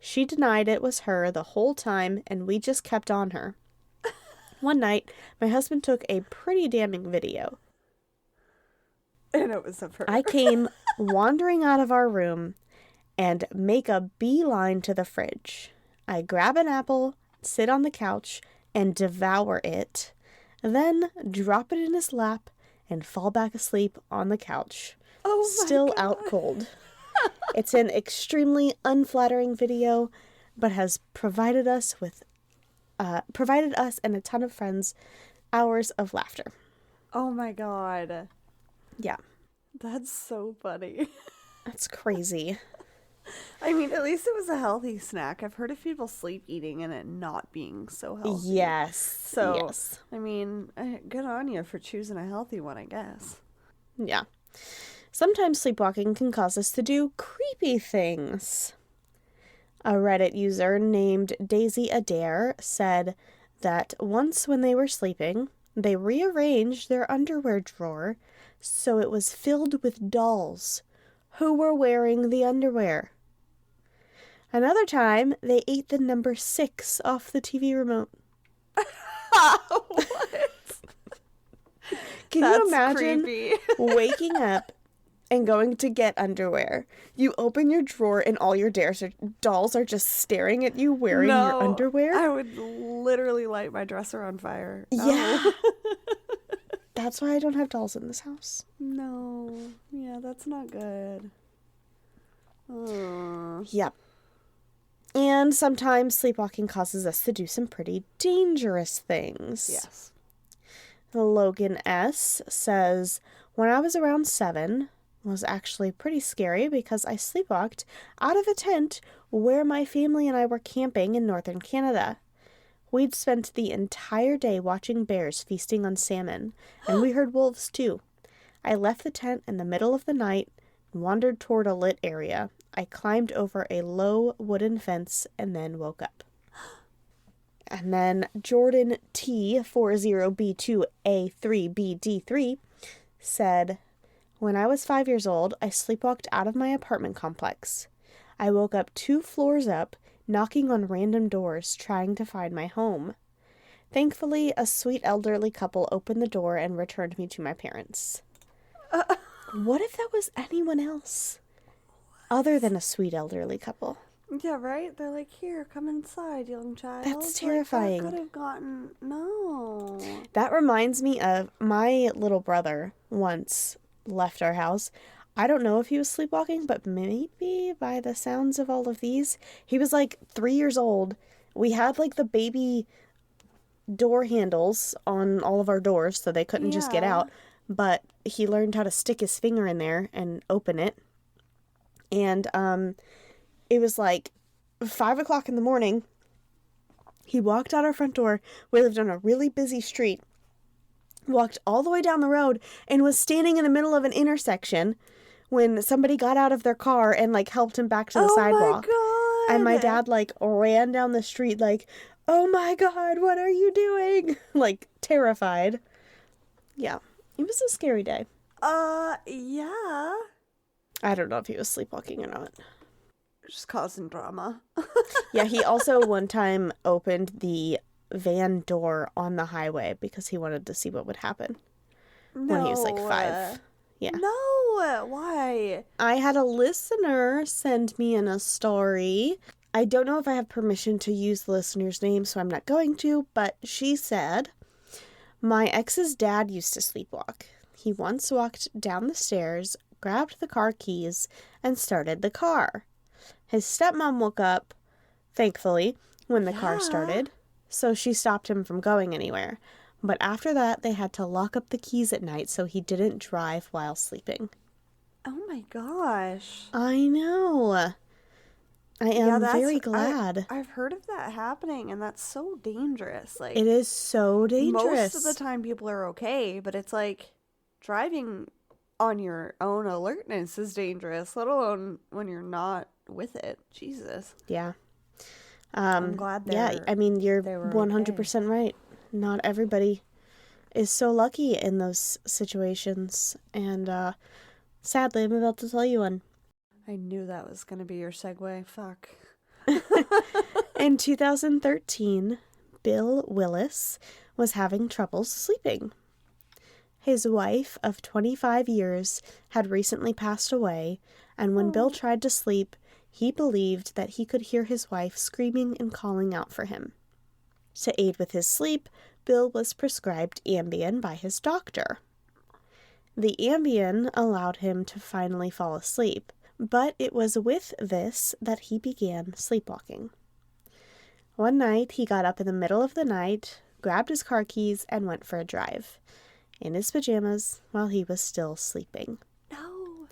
Speaker 2: She denied it was her the whole time, and we just kept on her. One night, my husband took a pretty damning video.
Speaker 1: And it was of her.
Speaker 2: I came wandering out of our room and make a beeline to the fridge. I grab an apple, sit on the couch, and devour it. Then drop it in his lap and fall back asleep on the couch.
Speaker 1: Oh my
Speaker 2: Still
Speaker 1: God.
Speaker 2: out cold. It's an extremely unflattering video, but has provided us and a ton of friends hours of laughter.
Speaker 1: Oh my God.
Speaker 2: Yeah,
Speaker 1: That's so funny.
Speaker 2: that's crazy.
Speaker 1: I mean, at least it was a healthy snack. I've heard of people sleep eating and it not being so healthy.
Speaker 2: Yes.
Speaker 1: So,
Speaker 2: yes.
Speaker 1: I mean, good on you for choosing a healthy one, I guess.
Speaker 2: Yeah. Sometimes sleepwalking can cause us to do creepy things. A Reddit user named Daisy Adair said that once when they were sleeping, they rearranged their underwear drawer so it was filled with dolls who were wearing the underwear. Another time, they ate the number 6 off the TV remote.
Speaker 1: What?
Speaker 2: Can
Speaker 1: That's
Speaker 2: you imagine
Speaker 1: creepy.
Speaker 2: waking up and going to get underwear? You open your drawer and all your dolls are just staring at you wearing your underwear?
Speaker 1: I would literally light my dresser on fire. No.
Speaker 2: Yeah. That's why I don't have dolls in this house.
Speaker 1: No. Yeah, that's not good.
Speaker 2: Yep. And sometimes sleepwalking causes us to do some pretty dangerous things.
Speaker 1: Yes.
Speaker 2: Logan S. says, when I was around 7, was actually pretty scary because I sleepwalked out of a tent where my family and I were camping in northern Canada. We'd spent the entire day watching bears feasting on salmon, and we heard wolves too. I left the tent in the middle of the night and wandered toward a lit area. I climbed over a low wooden fence and then woke up. And then Jordan T40B2A3BD3 said, when I was 5 years old, I sleepwalked out of my apartment complex. I woke up 2 floors up, knocking on random doors, trying to find my home. Thankfully, a sweet elderly couple opened the door and returned me to my parents. What if that was anyone else other than a sweet elderly couple?
Speaker 1: Yeah, right? They're like, here, come inside, young child.
Speaker 2: That's terrifying.
Speaker 1: That could have gotten... No.
Speaker 2: That reminds me of my little brother once left our house. I don't know if he was sleepwalking, but maybe by the sounds of all of these, he was like 3 years old. We had like the baby door handles on all of our doors so they couldn't just get out, but he learned how to stick his finger in there and open it. And it was like 5 o'clock in the morning. He walked out our front door. We lived on a really busy street. Walked all the way down the road and was standing in the middle of an intersection when somebody got out of their car and like helped him back to the sidewalk.
Speaker 1: Oh my God.
Speaker 2: And my dad like ran down the street like, oh my God, what are you doing? Like terrified. Yeah, it was a scary day.
Speaker 1: Yeah.
Speaker 2: I don't know if he was sleepwalking or not.
Speaker 1: Just causing drama.
Speaker 2: Yeah, he also one time opened the van door on the highway because he wanted to see what would happen when he was like 5. Yeah.
Speaker 1: No, why?
Speaker 2: I had a listener send me in a story. I don't know if I have permission to use the listener's name, so I'm not going to, but she said, my ex's dad used to sleepwalk. He once walked down the stairs, grabbed the car keys, and started the car. His stepmom woke up, thankfully, when the car started, so she stopped him from going anywhere. But after that, they had to lock up the keys at night so he didn't drive while sleeping.
Speaker 1: Oh my gosh.
Speaker 2: I know. I am very glad.
Speaker 1: I've heard of that happening, and that's so dangerous. Like,
Speaker 2: It is so dangerous.
Speaker 1: most of the time people are okay, but it's like driving on your own alertness is dangerous, let alone when you're not with it. Jesus.
Speaker 2: Yeah.
Speaker 1: I'm glad
Speaker 2: yeah, I mean, you're 100% right. Not everybody is so lucky in those situations. And sadly, I'm about to tell you one.
Speaker 1: I knew that was going to be your segue. Fuck.
Speaker 2: In 2013, Bill Willis was having troubles sleeping. His wife of 25 years had recently passed away, and when Bill tried to sleep, he believed that he could hear his wife screaming and calling out for him. To aid with his sleep, Bill was prescribed Ambien by his doctor. The Ambien allowed him to finally fall asleep, but it was with this that he began sleepwalking. One night, he got up in the middle of the night, grabbed his car keys, and went for a drive, in his pajamas, while he was still sleeping.
Speaker 1: No.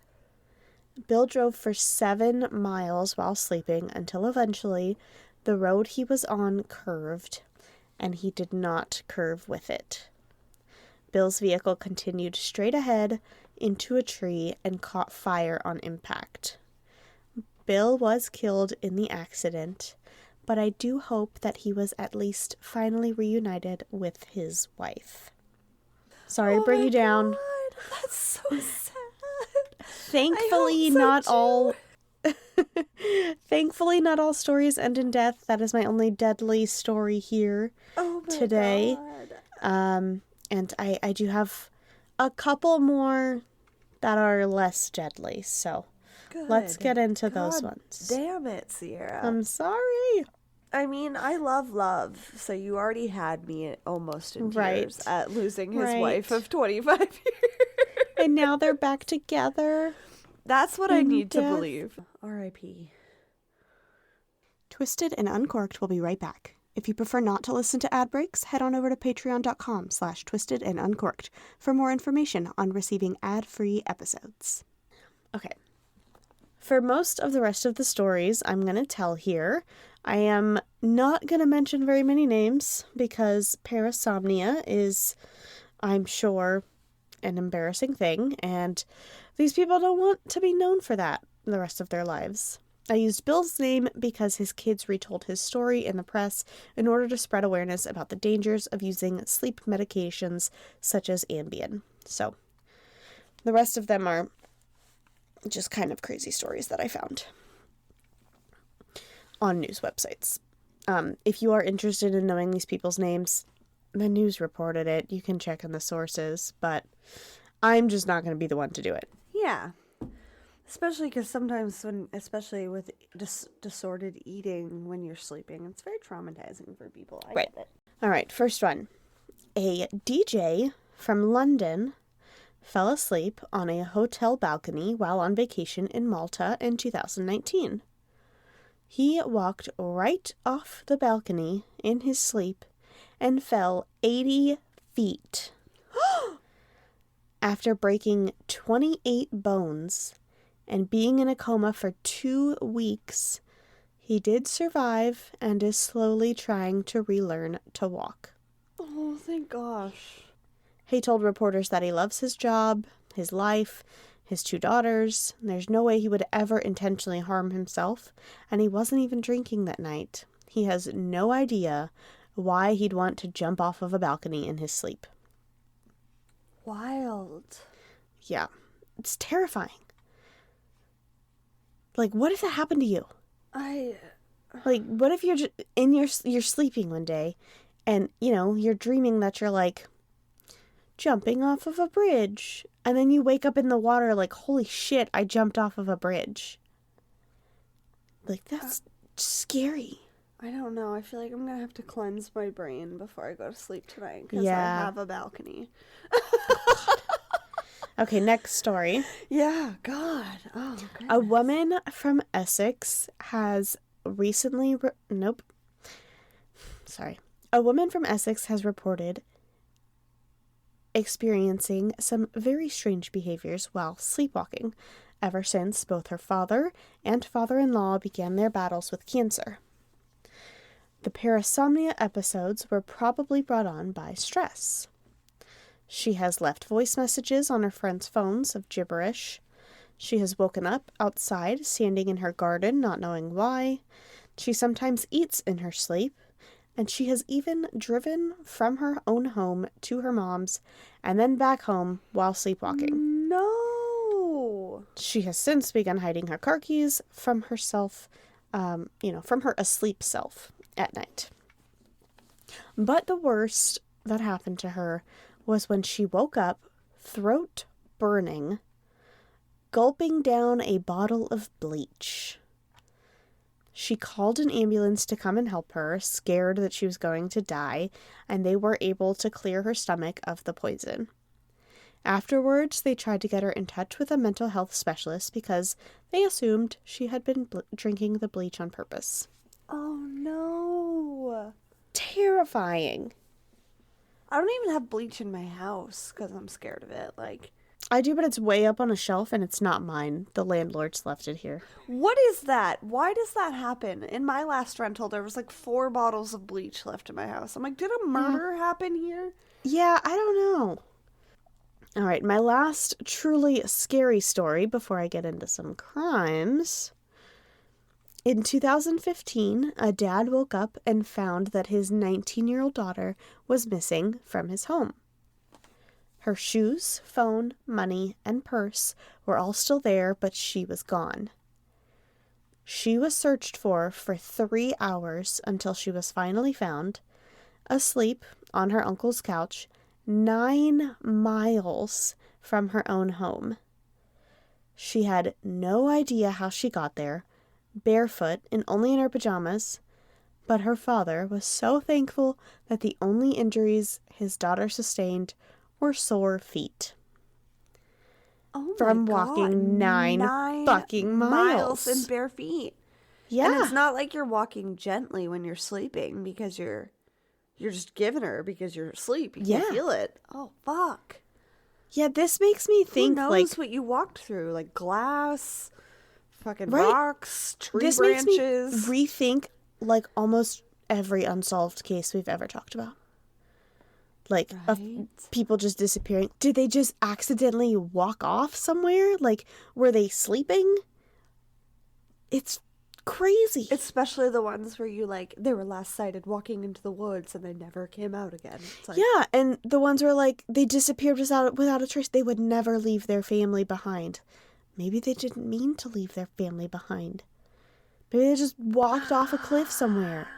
Speaker 2: Bill drove for 7 miles while sleeping until eventually the road he was on curved, and he did not curve with it. Bill's vehicle continued straight ahead into a tree and caught fire on impact. Bill was killed in the accident, but I do hope that he was at least finally reunited with his wife. Sorry to bring you down.
Speaker 1: God, that's so sad.
Speaker 2: Thankfully, not all stories end in death. That is my only deadly story here today.
Speaker 1: God.
Speaker 2: And I do have a couple more that are less deadly. So let's get into those ones.
Speaker 1: Damn it, Sierra.
Speaker 2: I'm sorry.
Speaker 1: I mean, I love, so you already had me almost in tears at losing his wife of 25 years.
Speaker 2: And now they're back together.
Speaker 1: That's what I need to believe. R.I.P.
Speaker 4: Twisted and Uncorked will be right back. If you prefer not to listen to ad breaks, head on over to patreon.com/twistedanduncorked for more information on receiving ad-free episodes.
Speaker 2: Okay. For most of the rest of the stories I'm going to tell here, I am not going to mention very many names because parasomnia is, I'm sure, an embarrassing thing, and these people don't want to be known for that the rest of their lives. I used Bill's name because his kids retold his story in the press in order to spread awareness about the dangers of using sleep medications such as Ambien. So, the rest of them are just kind of crazy stories that I found on news websites. If you are interested in knowing these people's names, the news reported it. You can check on the sources, but I'm just not going to be the one to do it.
Speaker 1: Yeah. Especially because sometimes especially with disordered eating when you're sleeping, it's very traumatizing for people. I get it.
Speaker 2: All right, first one. A DJ from London fell asleep on a hotel balcony while on vacation in Malta in 2019. He walked right off the balcony in his sleep and fell 80 feet. After breaking 28 bones and being in a coma for 2 weeks, he did survive and is slowly trying to relearn to walk.
Speaker 1: Oh, thank gosh.
Speaker 2: He told reporters that he loves his job, his life, his 2 daughters. There's no way he would ever intentionally harm himself, and he wasn't even drinking that night. He has no idea why he'd want to jump off of a balcony in his sleep.
Speaker 1: Wild.
Speaker 2: Yeah, it's terrifying. Like, what if that happened to you? Like, what if you're just you're sleeping one day, and, you're dreaming that you're, like, jumping off of a bridge. And then you wake up in the water like, holy shit, I jumped off of a bridge. Like, that's scary.
Speaker 1: I don't know. I feel like I'm going to have to cleanse my brain before I go to sleep tonight because
Speaker 2: Yeah.
Speaker 1: I have a balcony.
Speaker 2: Okay, next story.
Speaker 1: Yeah, God. Oh, goodness.
Speaker 2: A woman from Essex has recently... A woman from Essex has reported experiencing some very strange behaviors while sleepwalking ever since both her father and father-in-law began their battles with cancer. The parasomnia episodes were probably brought on by stress. She has left voice messages on her friends' phones of gibberish. She has woken up outside, standing in her garden, not knowing why. She sometimes eats in her sleep. And she has even driven from her own home to her mom's and then back home while sleepwalking.
Speaker 1: No!
Speaker 2: She has since begun hiding her car keys from herself, from her asleep self at night. But the worst that happened to her was when she woke up, throat burning, gulping down a bottle of bleach. She called an ambulance to come and help her, scared that she was going to die, and they were able to clear her stomach of the poison. Afterwards, they tried to get her in touch with a mental health specialist because they assumed she had been drinking the bleach on purpose.
Speaker 1: Oh, no.
Speaker 2: Terrifying.
Speaker 1: I don't even have bleach in my house because I'm scared of it. Like,
Speaker 2: I do, but it's way up on a shelf and it's not mine. The landlord's left it here.
Speaker 1: what is that? Why does that happen? In my last rental, there was like 4 bottles of bleach left in my house. I'm like, did a murder happen here?
Speaker 2: Yeah, I don't know. All right, my last truly scary story before I get into some crimes. In 2015, a dad woke up and found that his 19-year-old daughter was missing from his home. Her shoes, phone, money, and purse were all still there, but she was gone. She was searched for 3 hours until she was finally found, asleep on her uncle's couch, 9 miles from her own home. She had no idea how she got there, barefoot and only in her pajamas, but her father was so thankful that the only injuries his daughter sustained were sore feet.
Speaker 1: Oh my
Speaker 2: From
Speaker 1: God.
Speaker 2: walking 9 fucking miles.
Speaker 1: in bare feet.
Speaker 2: Yeah.
Speaker 1: And it's not like you're walking gently when you're sleeping because you're just giving her because you're asleep. You can't feel it. Oh, fuck.
Speaker 2: Yeah, this makes me think,
Speaker 1: Who knows
Speaker 2: like,
Speaker 1: what you walked through? Like glass, fucking
Speaker 2: Right.
Speaker 1: rocks, tree
Speaker 2: this
Speaker 1: branches.
Speaker 2: makes me rethink, like, almost every unsolved case we've ever talked about. Like, of
Speaker 1: Right.
Speaker 2: people just disappearing. Did they just accidentally walk off somewhere? Like, were they sleeping? It's crazy.
Speaker 1: Especially the ones where you like they were last sighted walking into the woods and they never came out again. It's like,
Speaker 2: Yeah, and the ones where, like, they disappeared without a trace. They would never leave their family behind. Maybe they didn't mean to leave their family behind. Maybe they just walked off a cliff somewhere.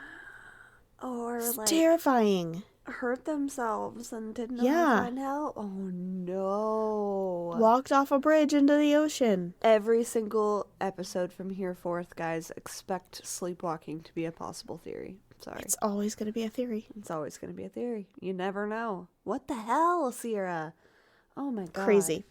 Speaker 1: or
Speaker 2: It's
Speaker 1: like
Speaker 2: terrifying.
Speaker 1: hurt themselves and didn't know how
Speaker 2: Yeah.
Speaker 1: to find help. Oh no.
Speaker 2: Walked off a bridge into the ocean.
Speaker 1: Every single episode from here forth, guys, expect sleepwalking to be a possible theory. Sorry.
Speaker 2: It's always going to be a theory.
Speaker 1: It's always going to be a theory. You never know. What the hell, Sierra? Oh my God.
Speaker 2: Crazy.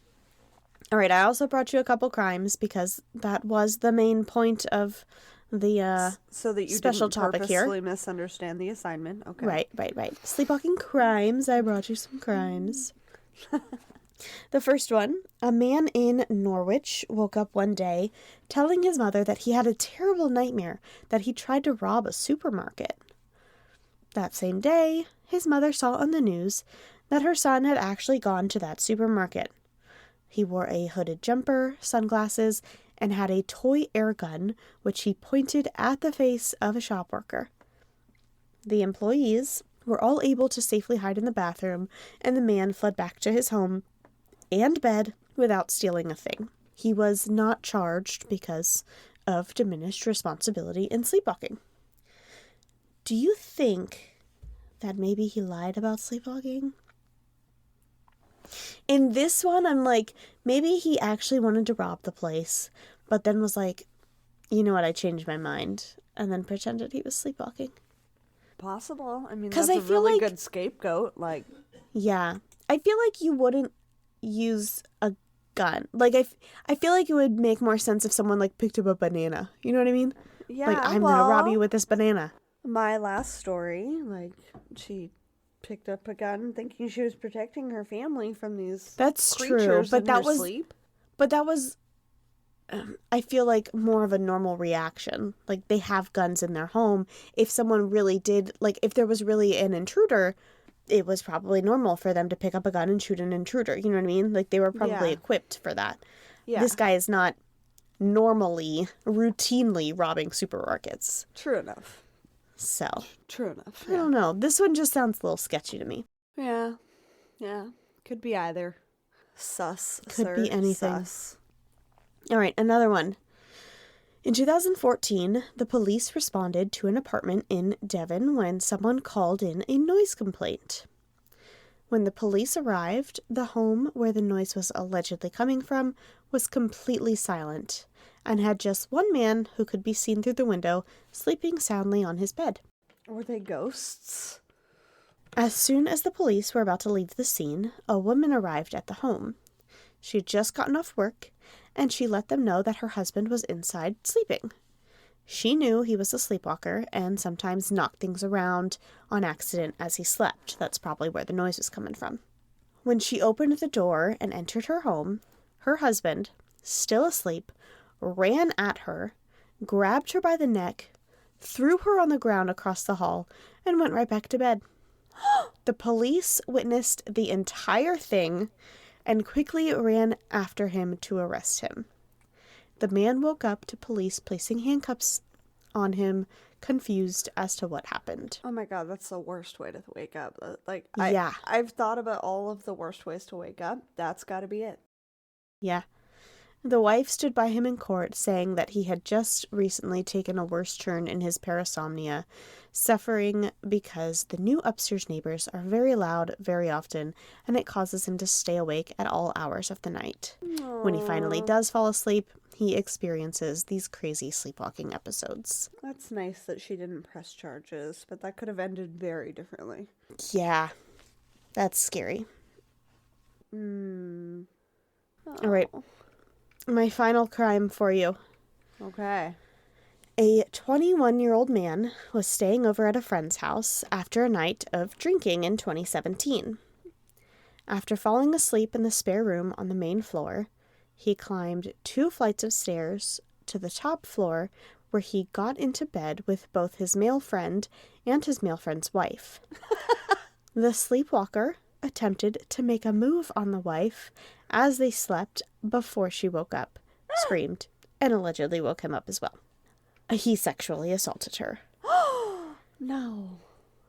Speaker 2: All right, I also brought you a couple crimes because that was the main point of the
Speaker 1: So that you
Speaker 2: special
Speaker 1: didn't
Speaker 2: topic here.
Speaker 1: purposely misunderstand the assignment. Okay.
Speaker 2: Right. Sleepwalking crimes. I brought you some crimes. The first one, a man in Norwich woke up one day telling his mother that he had a terrible nightmare that he tried to rob a supermarket. That same day, his mother saw on the news that her son had actually gone to that supermarket. He wore a hooded jumper, sunglasses, and had a toy air gun, which he pointed at the face of a shop worker. The employees were all able to safely hide in the bathroom, and the man fled back to his home and bed without stealing a thing. He was not charged because of diminished responsibility in sleepwalking. Do you think that maybe he lied about sleepwalking? In this one, I'm like, maybe he actually wanted to rob the place, but then was like, you know what, I changed my mind, and then pretended he was sleepwalking.
Speaker 1: Possible. I mean,
Speaker 2: 'Cause
Speaker 1: that's
Speaker 2: I
Speaker 1: a
Speaker 2: feel
Speaker 1: really
Speaker 2: like-
Speaker 1: good scapegoat. Like,
Speaker 2: Yeah. I feel like you wouldn't use a gun. Like, I feel like it would make more sense if someone, like, picked up a banana. You know what I mean?
Speaker 1: yeah,
Speaker 2: Like, I'm gonna rob you with this banana.
Speaker 1: my last story, like, she picked up a gun thinking she was protecting her family from these
Speaker 2: That's true,
Speaker 1: creatures
Speaker 2: but
Speaker 1: in
Speaker 2: that
Speaker 1: her
Speaker 2: was...
Speaker 1: sleep.
Speaker 2: But that was, I feel like, more of a normal reaction. Like, they have guns in their home. If someone really did, like, if there was really an intruder, it was probably normal for them to pick up a gun and shoot an intruder. You know what I mean? Like, they were probably
Speaker 1: Yeah.
Speaker 2: equipped for that.
Speaker 1: Yeah,
Speaker 2: This guy is not routinely robbing supermarkets.
Speaker 1: true enough.
Speaker 2: So,
Speaker 1: True enough.
Speaker 2: I don't know. This one just sounds a little sketchy to me.
Speaker 1: Yeah. Yeah. Could be either. Sus.
Speaker 2: Could
Speaker 1: sir.
Speaker 2: be anything.
Speaker 1: Sus.
Speaker 2: All right, another one. In 2014, the police responded to an apartment in Devon when someone called in a noise complaint. When the police arrived, the home where the noise was allegedly coming from was completely silent and had just one man who could be seen through the window sleeping soundly on his bed.
Speaker 1: Were they ghosts?
Speaker 2: As soon as the police were about to leave the scene, a woman arrived at the home. She had just gotten off work, and she let them know that her husband was inside sleeping. She knew he was a sleepwalker and sometimes knocked things around on accident as he slept. That's probably where the noise was coming from. When she opened the door and entered her home, her husband, still asleep, ran at her, grabbed her by the neck, threw her on the ground across the hall, and went right back to bed. The police witnessed the entire thing and quickly ran after him to arrest him. The man woke up to police placing handcuffs on him, confused as to what happened.
Speaker 1: Oh my god, that's the worst way to wake up. Like,
Speaker 2: Yeah.
Speaker 1: I've thought about all of the worst ways to wake up. That's got to be it.
Speaker 2: Yeah. The wife stood by him in court, saying that he had just recently taken a worse turn in his parasomnia, suffering because the new upstairs neighbors are very loud very often, and it causes him to stay awake at all hours of the night. When he finally does fall asleep, he experiences these crazy sleepwalking episodes.
Speaker 1: That's nice that she didn't press charges, but that could have ended very differently.
Speaker 2: Yeah, that's scary.
Speaker 1: Hmm.
Speaker 2: All right. My final crime for you.
Speaker 1: Okay.
Speaker 2: A 21-year-old man was staying over at a friend's house after a night of drinking in 2017. After falling asleep in the spare room on the main floor, he climbed 2 flights of stairs to the top floor, where he got into bed with both his male friend and his male friend's wife. The sleepwalker attempted to make a move on the wife as they slept before she woke up, screamed, and allegedly woke him up as well. He sexually assaulted her.
Speaker 1: No.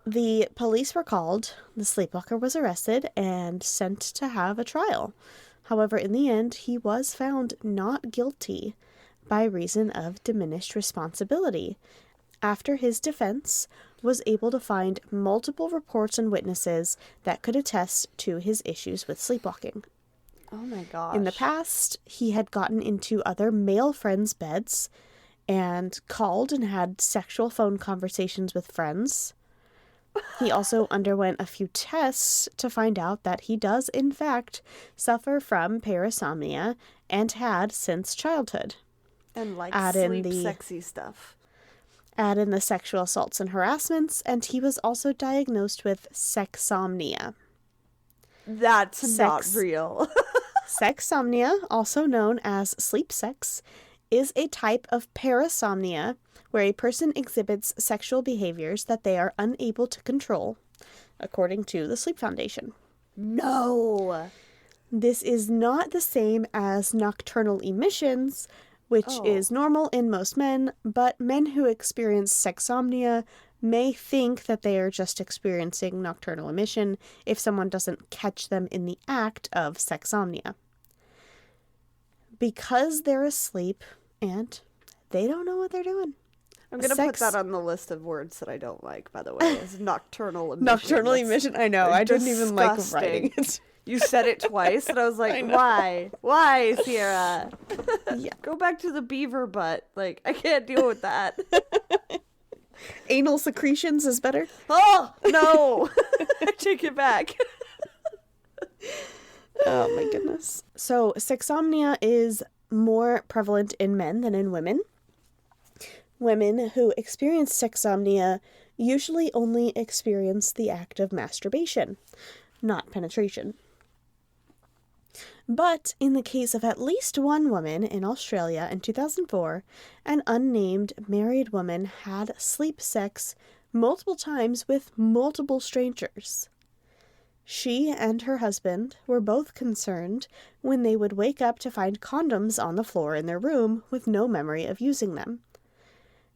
Speaker 2: The police were called, the sleepwalker was arrested, and sent to have a trial. However, in the end, he was found not guilty by reason of diminished responsibility, after his defense was able to find multiple reports and witnesses that could attest to his issues with sleepwalking.
Speaker 1: Oh my gosh.
Speaker 2: In the past, he had gotten into other male friends' beds and called and had sexual phone conversations with friends. He also underwent a few tests to find out that he does, in fact, suffer from parasomnia and had since childhood.
Speaker 1: And like
Speaker 2: add in
Speaker 1: sleep
Speaker 2: the-
Speaker 1: sexy stuff.
Speaker 2: Add in the sexual assaults and harassments, and he was also diagnosed with sexsomnia.
Speaker 1: That's not
Speaker 2: Sex.
Speaker 1: real.
Speaker 2: Sexsomnia, also known as sleep sex, is a type of parasomnia where a person exhibits sexual behaviors that they are unable to control, according to the Sleep Foundation.
Speaker 1: No.
Speaker 2: This is not the same as nocturnal emissions, which is normal in most men, but men who experience sexsomnia may think that they are just experiencing nocturnal emission if someone doesn't catch them in the act of sexsomnia. Because they're asleep and they don't know what they're doing.
Speaker 1: I'm going to put
Speaker 2: Sex-
Speaker 1: that on the list of words that I don't like, by the way, is nocturnal emission.
Speaker 2: Nocturnal
Speaker 1: That's
Speaker 2: emission, I know. I didn't even like writing
Speaker 1: disgusting.
Speaker 2: it.
Speaker 1: You said it twice, and I was like, why? Why, Sierra?
Speaker 2: Yeah.
Speaker 1: Go back to the beaver butt. Like, I can't deal with that.
Speaker 2: Anal secretions is better.
Speaker 1: Oh, no. I take it back.
Speaker 2: Oh my goodness. So sexsomnia is more prevalent in men than in women. Women who experience sexsomnia usually only experience the act of masturbation, not penetration. But in the case of at least one woman in Australia in 2004, an unnamed married woman had sleep sex multiple times with multiple strangers. She and her husband were both concerned when they would wake up to find condoms on the floor in their room with no memory of using them.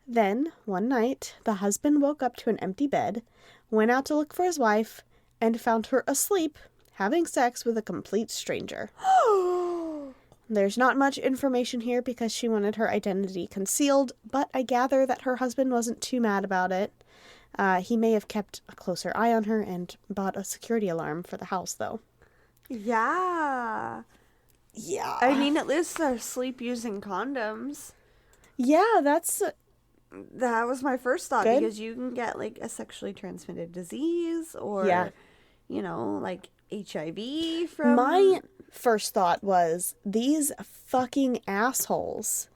Speaker 2: Then, one night, the husband woke up to an empty bed, went out to look for his wife, and found her asleep, having sex with a complete stranger. There's not much information here because she wanted her identity concealed, but I gather that her husband wasn't too mad about it. He may have kept a closer eye on her and bought a security alarm for the house, though.
Speaker 1: Yeah.
Speaker 2: Yeah.
Speaker 1: I mean, at least they're sleep using condoms.
Speaker 2: Yeah, that's...
Speaker 1: That was my first thought,
Speaker 2: Good.
Speaker 1: because you can get, like, a sexually transmitted disease or,
Speaker 2: Yeah.
Speaker 1: you know, like HIV from...
Speaker 2: My first thought was, these fucking assholes.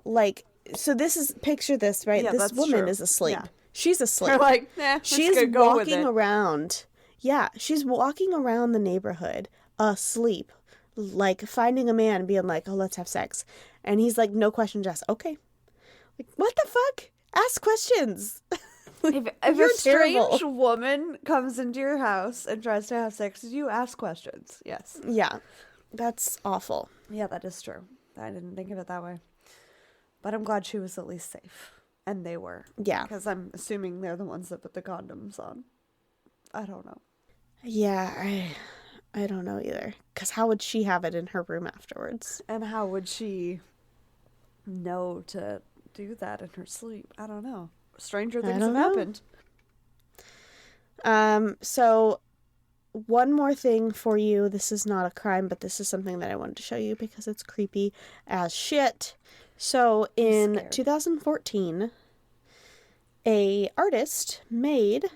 Speaker 2: Like, so this is... Picture this, right?
Speaker 1: Yeah,
Speaker 2: This
Speaker 1: that's
Speaker 2: woman
Speaker 1: true.
Speaker 2: is asleep.
Speaker 1: Yeah.
Speaker 2: She's asleep.
Speaker 1: They're like, nah,
Speaker 2: She's
Speaker 1: just go with
Speaker 2: walking
Speaker 1: it.
Speaker 2: around. Yeah, she's walking around the neighborhood asleep, like finding a man and being like, oh, let's have sex. And he's like, no questions asked. Okay. Like, what the fuck? Ask questions.
Speaker 1: If
Speaker 2: You're
Speaker 1: a strange
Speaker 2: terrible.
Speaker 1: woman comes into your house and tries to have sex with you, ask questions. Yes.
Speaker 2: Yeah, that's awful.
Speaker 1: Yeah, that is true. I didn't think of it that way. But I'm glad she was at least safe. And they were.
Speaker 2: Yeah.
Speaker 1: Because I'm assuming they're the ones that put the condoms on. I don't know.
Speaker 2: Yeah, I don't know either. Because how would she have it in her room afterwards?
Speaker 1: And how would she know to do that in her sleep? I don't know. Stranger things have
Speaker 2: don't know.
Speaker 1: happened.
Speaker 2: So one more thing for you. This is not a crime, but this is something that I wanted to show you because it's creepy as shit. So in
Speaker 1: scared.
Speaker 2: 2014, a artist made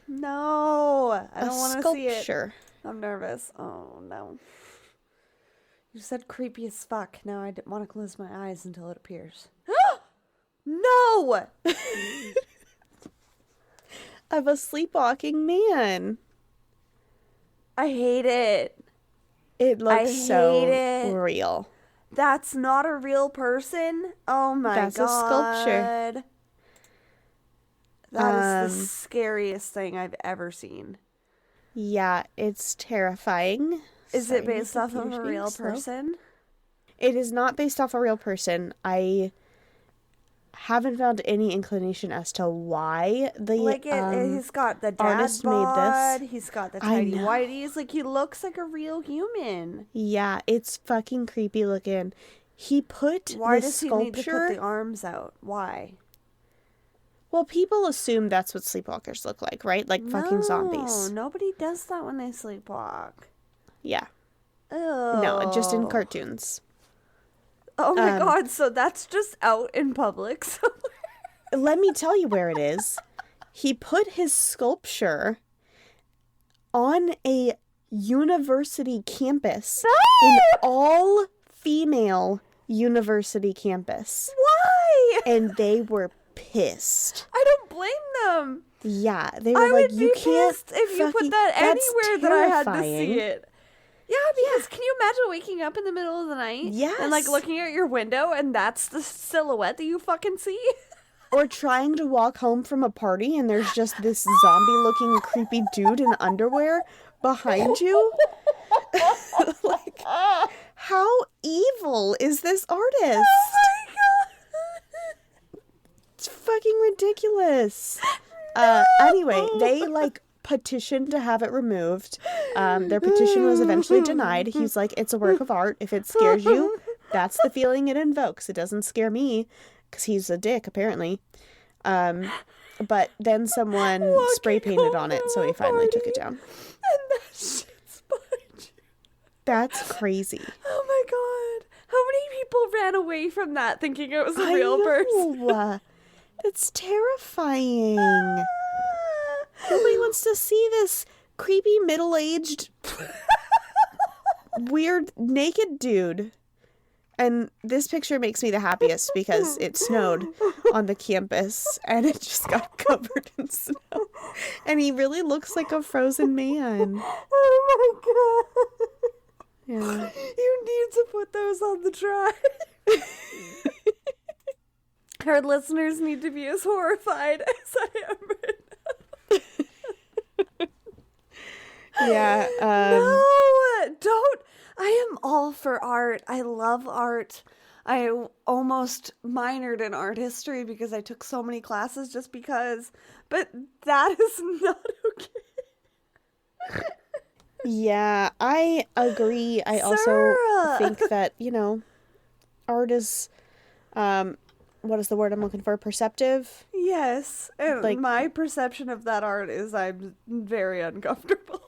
Speaker 1: No. I
Speaker 2: a
Speaker 1: don't want to see it.
Speaker 2: sculpture.
Speaker 1: I'm nervous. Oh, no. You said creepy as fuck. Now I want to close my eyes until it appears. No!
Speaker 2: Of a sleepwalking man.
Speaker 1: I hate it.
Speaker 2: It looks
Speaker 1: hate
Speaker 2: so
Speaker 1: it.
Speaker 2: real.
Speaker 1: That's not a real person? Oh my god.
Speaker 2: That's a sculpture.
Speaker 1: That is the scariest thing I've ever seen.
Speaker 2: Yeah, it's terrifying.
Speaker 1: Is
Speaker 2: Sorry,
Speaker 1: it based
Speaker 2: my
Speaker 1: off of a
Speaker 2: computer's being
Speaker 1: real
Speaker 2: slow.
Speaker 1: person?
Speaker 2: It is not based off a real person. I haven't found any inclination as to why the
Speaker 1: He's got the dad
Speaker 2: artist made
Speaker 1: bod,
Speaker 2: this.
Speaker 1: he's got the
Speaker 2: I
Speaker 1: tidy
Speaker 2: know.
Speaker 1: whities, like he looks like a real human.
Speaker 2: Yeah, it's fucking creepy looking. He put
Speaker 1: Why
Speaker 2: this
Speaker 1: does he need to
Speaker 2: sculpture.
Speaker 1: put the arms out? Why?
Speaker 2: Well, people assume that's what sleepwalkers look like, right? Like fucking zombies.
Speaker 1: No, nobody does that when they sleepwalk.
Speaker 2: Yeah.
Speaker 1: Ew.
Speaker 2: No, just in cartoons.
Speaker 1: Oh my god, so that's just out in public somewhere.
Speaker 2: Let me tell you where it is. He put his sculpture on a university campus, an all-female university campus,
Speaker 1: Why?
Speaker 2: and they were pissed.
Speaker 1: I don't blame them.
Speaker 2: Yeah, they were
Speaker 1: I
Speaker 2: like,
Speaker 1: would
Speaker 2: you
Speaker 1: be
Speaker 2: can't
Speaker 1: pissed if you put
Speaker 2: fucking-
Speaker 1: that
Speaker 2: that's
Speaker 1: anywhere that I had to
Speaker 2: terrifying.
Speaker 1: see it. Yeah, because can you imagine waking up in the middle of the night and like
Speaker 2: Yes.
Speaker 1: looking at your window and that's the silhouette that you fucking see?
Speaker 2: Or trying to walk home from a party and there's just this zombie-looking creepy dude in underwear behind you. Like, how evil is this artist?
Speaker 1: Oh my god.
Speaker 2: It's fucking ridiculous. Anyway, they like petitioned to have it removed. Their petition was eventually denied. He's like, it's a work of art. If it scares you, that's the feeling it invokes. It doesn't scare me because he's a dick, apparently. But then someone spray painted on it, so he finally took it down.
Speaker 1: And that shit's behind
Speaker 2: That's crazy.
Speaker 1: Oh my god. How many people ran away from that thinking it was a real person?
Speaker 2: That's terrifying. Nobody wants to see this creepy middle-aged weird naked dude. And this picture makes me the happiest because it snowed on the campus and it just got covered in snow. And he really looks like a frozen man.
Speaker 1: Oh my god.
Speaker 2: Yeah.
Speaker 1: You need to put those on the drive. Our listeners need to be as horrified as I am right now.
Speaker 2: Yeah.
Speaker 1: No, don't. I am all for art. I love art. I almost minored in art history because I took so many classes just because. But that is not okay.
Speaker 2: Yeah, I agree. I also
Speaker 1: Sarah!
Speaker 2: think that, art is, what is the word I'm looking for? Perceptive?
Speaker 1: Yes. And
Speaker 2: Like-
Speaker 1: my perception of that art is I'm very uncomfortable.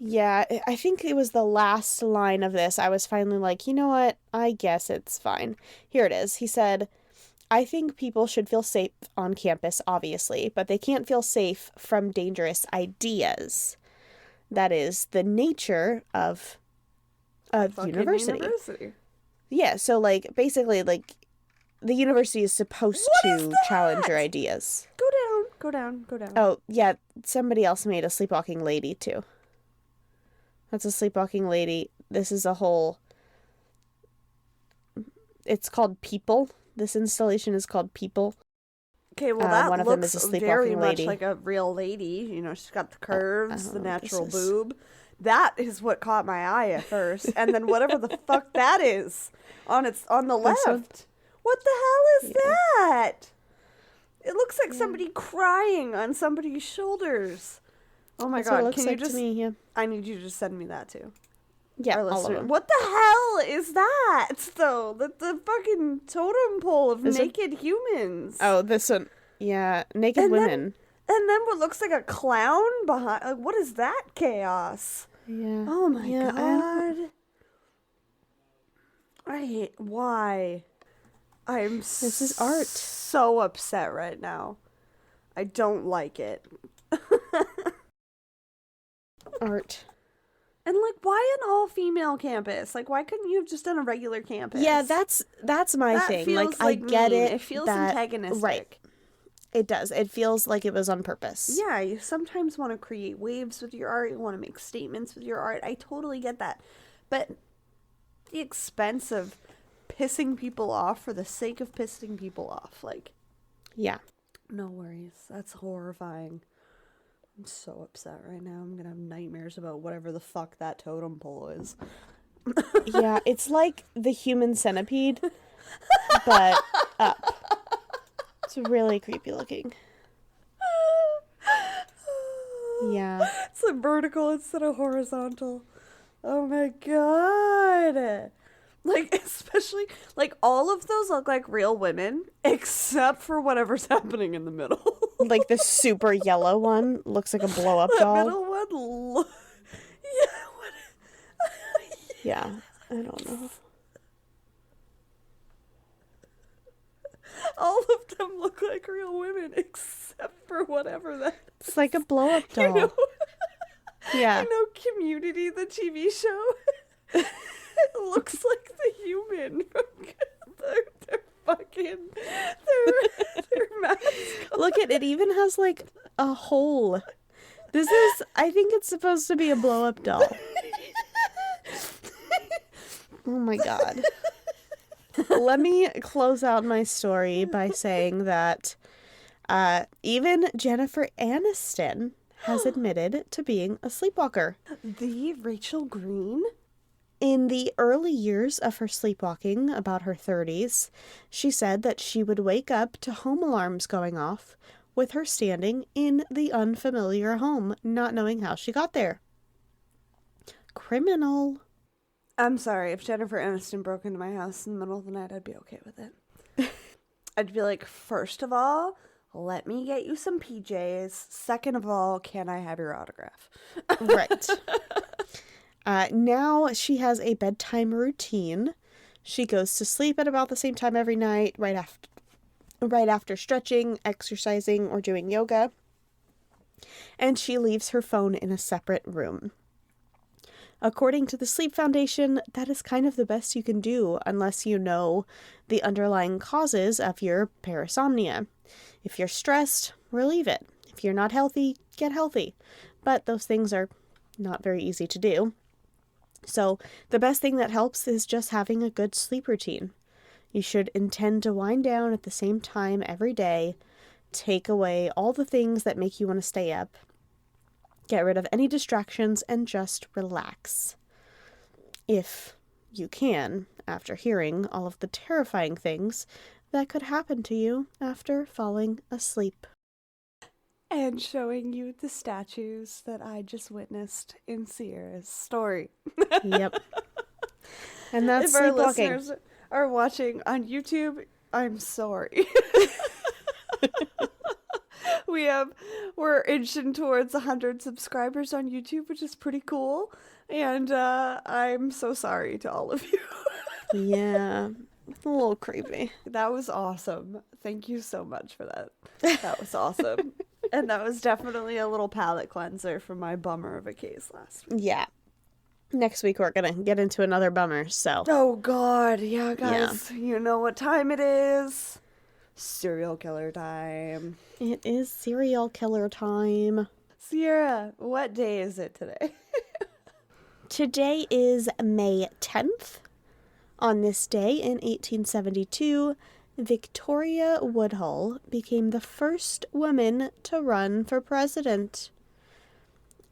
Speaker 2: Yeah, I think it was the last line of this. I was finally like, you know what? I guess it's fine. Here it is. He said, I think people should feel safe on campus, obviously, but they can't feel safe from dangerous ideas. That is the nature of a
Speaker 1: Fucking
Speaker 2: university. Yeah, so, basically, the university is supposed to challenge your ideas.
Speaker 1: Go down, go down, go down.
Speaker 2: Oh, yeah, somebody else made a sleepwalking lady, too. That's a sleepwalking lady. This is a whole... It's called People. This installation is called People.
Speaker 1: Okay, well that
Speaker 2: one of them
Speaker 1: looks
Speaker 2: is a
Speaker 1: very
Speaker 2: sleepwalking
Speaker 1: much
Speaker 2: lady.
Speaker 1: like a real lady. She's got the curves, the
Speaker 2: this
Speaker 1: natural
Speaker 2: is-
Speaker 1: boob. That is what caught my eye at first. And then whatever the fuck that is on the
Speaker 2: This one?
Speaker 1: left. What the hell is that? It looks like somebody crying on somebody's shoulders. Oh my
Speaker 2: That's what it
Speaker 1: god,
Speaker 2: looks
Speaker 1: can
Speaker 2: like
Speaker 1: you just
Speaker 2: to me, yeah.
Speaker 1: I need you to just send me that too.
Speaker 2: Yeah,
Speaker 1: Our
Speaker 2: all of
Speaker 1: listener-
Speaker 2: them.
Speaker 1: What the hell is that though? The fucking totem pole of
Speaker 2: This one?
Speaker 1: naked humans.
Speaker 2: Oh, this one. Yeah, naked
Speaker 1: And then-
Speaker 2: women.
Speaker 1: And then what looks like a clown behind. Like, what is that chaos?
Speaker 2: Yeah.
Speaker 1: Oh my
Speaker 2: Yeah,
Speaker 1: god. I hate. Why? I'm
Speaker 2: This is art.
Speaker 1: so upset right now. I don't like it.
Speaker 2: Art.
Speaker 1: And like, why an all-female campus? Like, why couldn't you have just done a regular campus?
Speaker 2: Yeah, that's my
Speaker 1: that
Speaker 2: thing.
Speaker 1: feels
Speaker 2: I get
Speaker 1: mean.
Speaker 2: it.
Speaker 1: It feels
Speaker 2: that,
Speaker 1: antagonistic.
Speaker 2: Right. It does. It feels like it was on purpose.
Speaker 1: Yeah, you sometimes want to create waves with your art. You want to make statements with your art. I totally get that. But the expense of pissing people off for the sake of pissing people off. Like,
Speaker 2: Yeah.
Speaker 1: no worries. That's horrifying. I'm so upset right now. I'm going to have nightmares about whatever the fuck that totem pole is.
Speaker 2: Yeah, it's like the human centipede, but up. It's really creepy looking. Yeah.
Speaker 1: It's a vertical instead of horizontal. Oh my god. Like, especially, like, all of those look like real women, except for whatever's happening in the middle.
Speaker 2: Like the super yellow one looks like a blow up
Speaker 1: That
Speaker 2: doll.
Speaker 1: middle one, yeah, what?
Speaker 2: Yeah. I don't know.
Speaker 1: All of them look like real women, except for whatever that.
Speaker 2: It's like a blow up doll.
Speaker 1: You know,
Speaker 2: Yeah.
Speaker 1: you know, Community, the TV show. It looks like the human. They're fucking. Their mascot.
Speaker 2: Look at it, even has like a hole. This is, I think it's supposed to be a blow up doll. Oh my god. Let me close out my story by saying that even Jennifer Aniston has admitted to being a sleepwalker.
Speaker 1: The Rachel Green?
Speaker 2: In the early years of her sleepwalking, about her 30s, she said that she would wake up to home alarms going off with her standing in the unfamiliar home, not knowing how she got there. Criminal.
Speaker 1: I'm sorry, if Jennifer Aniston broke into my house in the middle of the night, I'd be okay with it. I'd be like, first of all, let me get you some PJs. Second of all, can I have your autograph?
Speaker 2: Right. Now she has a bedtime routine. She goes to sleep at about the same time every night, right after stretching, exercising, or doing yoga. And she leaves her phone in a separate room. According to the Sleep Foundation, that is kind of the best you can do unless you know the underlying causes of your parasomnia. If you're stressed, relieve it. If you're not healthy, get healthy. But those things are not very easy to do. So the best thing that helps is just having a good sleep routine. You should intend to wind down at the same time every day, take away all the things that make you want to stay up, get rid of any distractions, and just relax. If you can, after hearing all of the terrifying things that could happen to you after falling asleep.
Speaker 1: And showing you the statues that I just witnessed in Sierra's story.
Speaker 2: Yep. And that's
Speaker 1: If our
Speaker 2: Sleepwalking.
Speaker 1: listeners are watching on YouTube, I'm sorry. We're inching towards 100 subscribers on YouTube, which is pretty cool. And I'm so sorry to all of you.
Speaker 2: Yeah. It's a little creepy.
Speaker 1: That was awesome. Thank you so much for that. That was awesome. And that was definitely a little palate cleanser from my bummer of a case last week.
Speaker 2: Yeah. Next week we're going to get into another bummer, so.
Speaker 1: Oh, God. Yeah, guys. Yeah. You know what time it is. Serial killer time.
Speaker 2: It is serial killer time.
Speaker 1: Sierra, what day is it today?
Speaker 2: Today is May 10th. On this day in 1872, Victoria Woodhull became the first woman to run for president.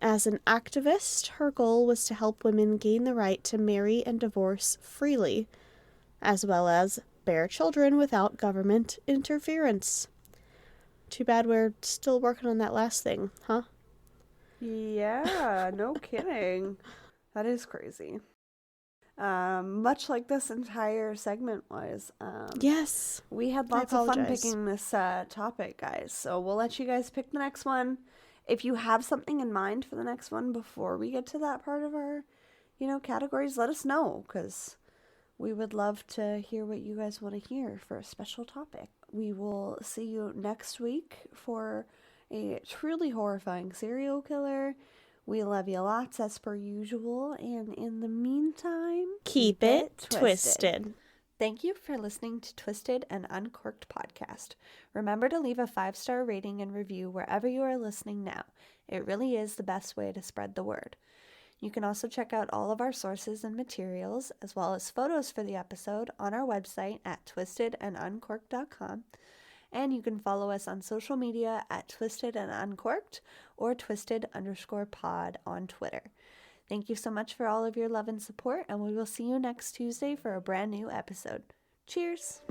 Speaker 2: As an activist, her goal was to help women gain the right to marry and divorce freely, as well as bear children without government interference. Too bad we're still working on that last thing, huh?
Speaker 1: Yeah, no kidding. That is crazy. Much like this entire segment was.
Speaker 2: Yes.
Speaker 1: We had lots of fun picking this topic, guys. So we'll let you guys pick the next one. If you have something in mind for the next one before we get to that part of our, categories, let us know, because we would love to hear what you guys want to hear for a special topic. We will see you next week for a truly horrifying serial killer. We love you lots as per usual, and in the meantime,
Speaker 2: keep it twisted.
Speaker 1: Thank you for listening to Twisted and Uncorked podcast. Remember to leave a 5-star rating and review wherever you are listening now. It really is the best way to spread the word. You can also check out all of our sources and materials, as well as photos for the episode, on our website at twistedanduncorked.com. And you can follow us on social media at Twisted and Uncorked or Twisted_pod on Twitter. Thank you so much for all of your love and support, and we will see you next Tuesday for a brand new episode. Cheers!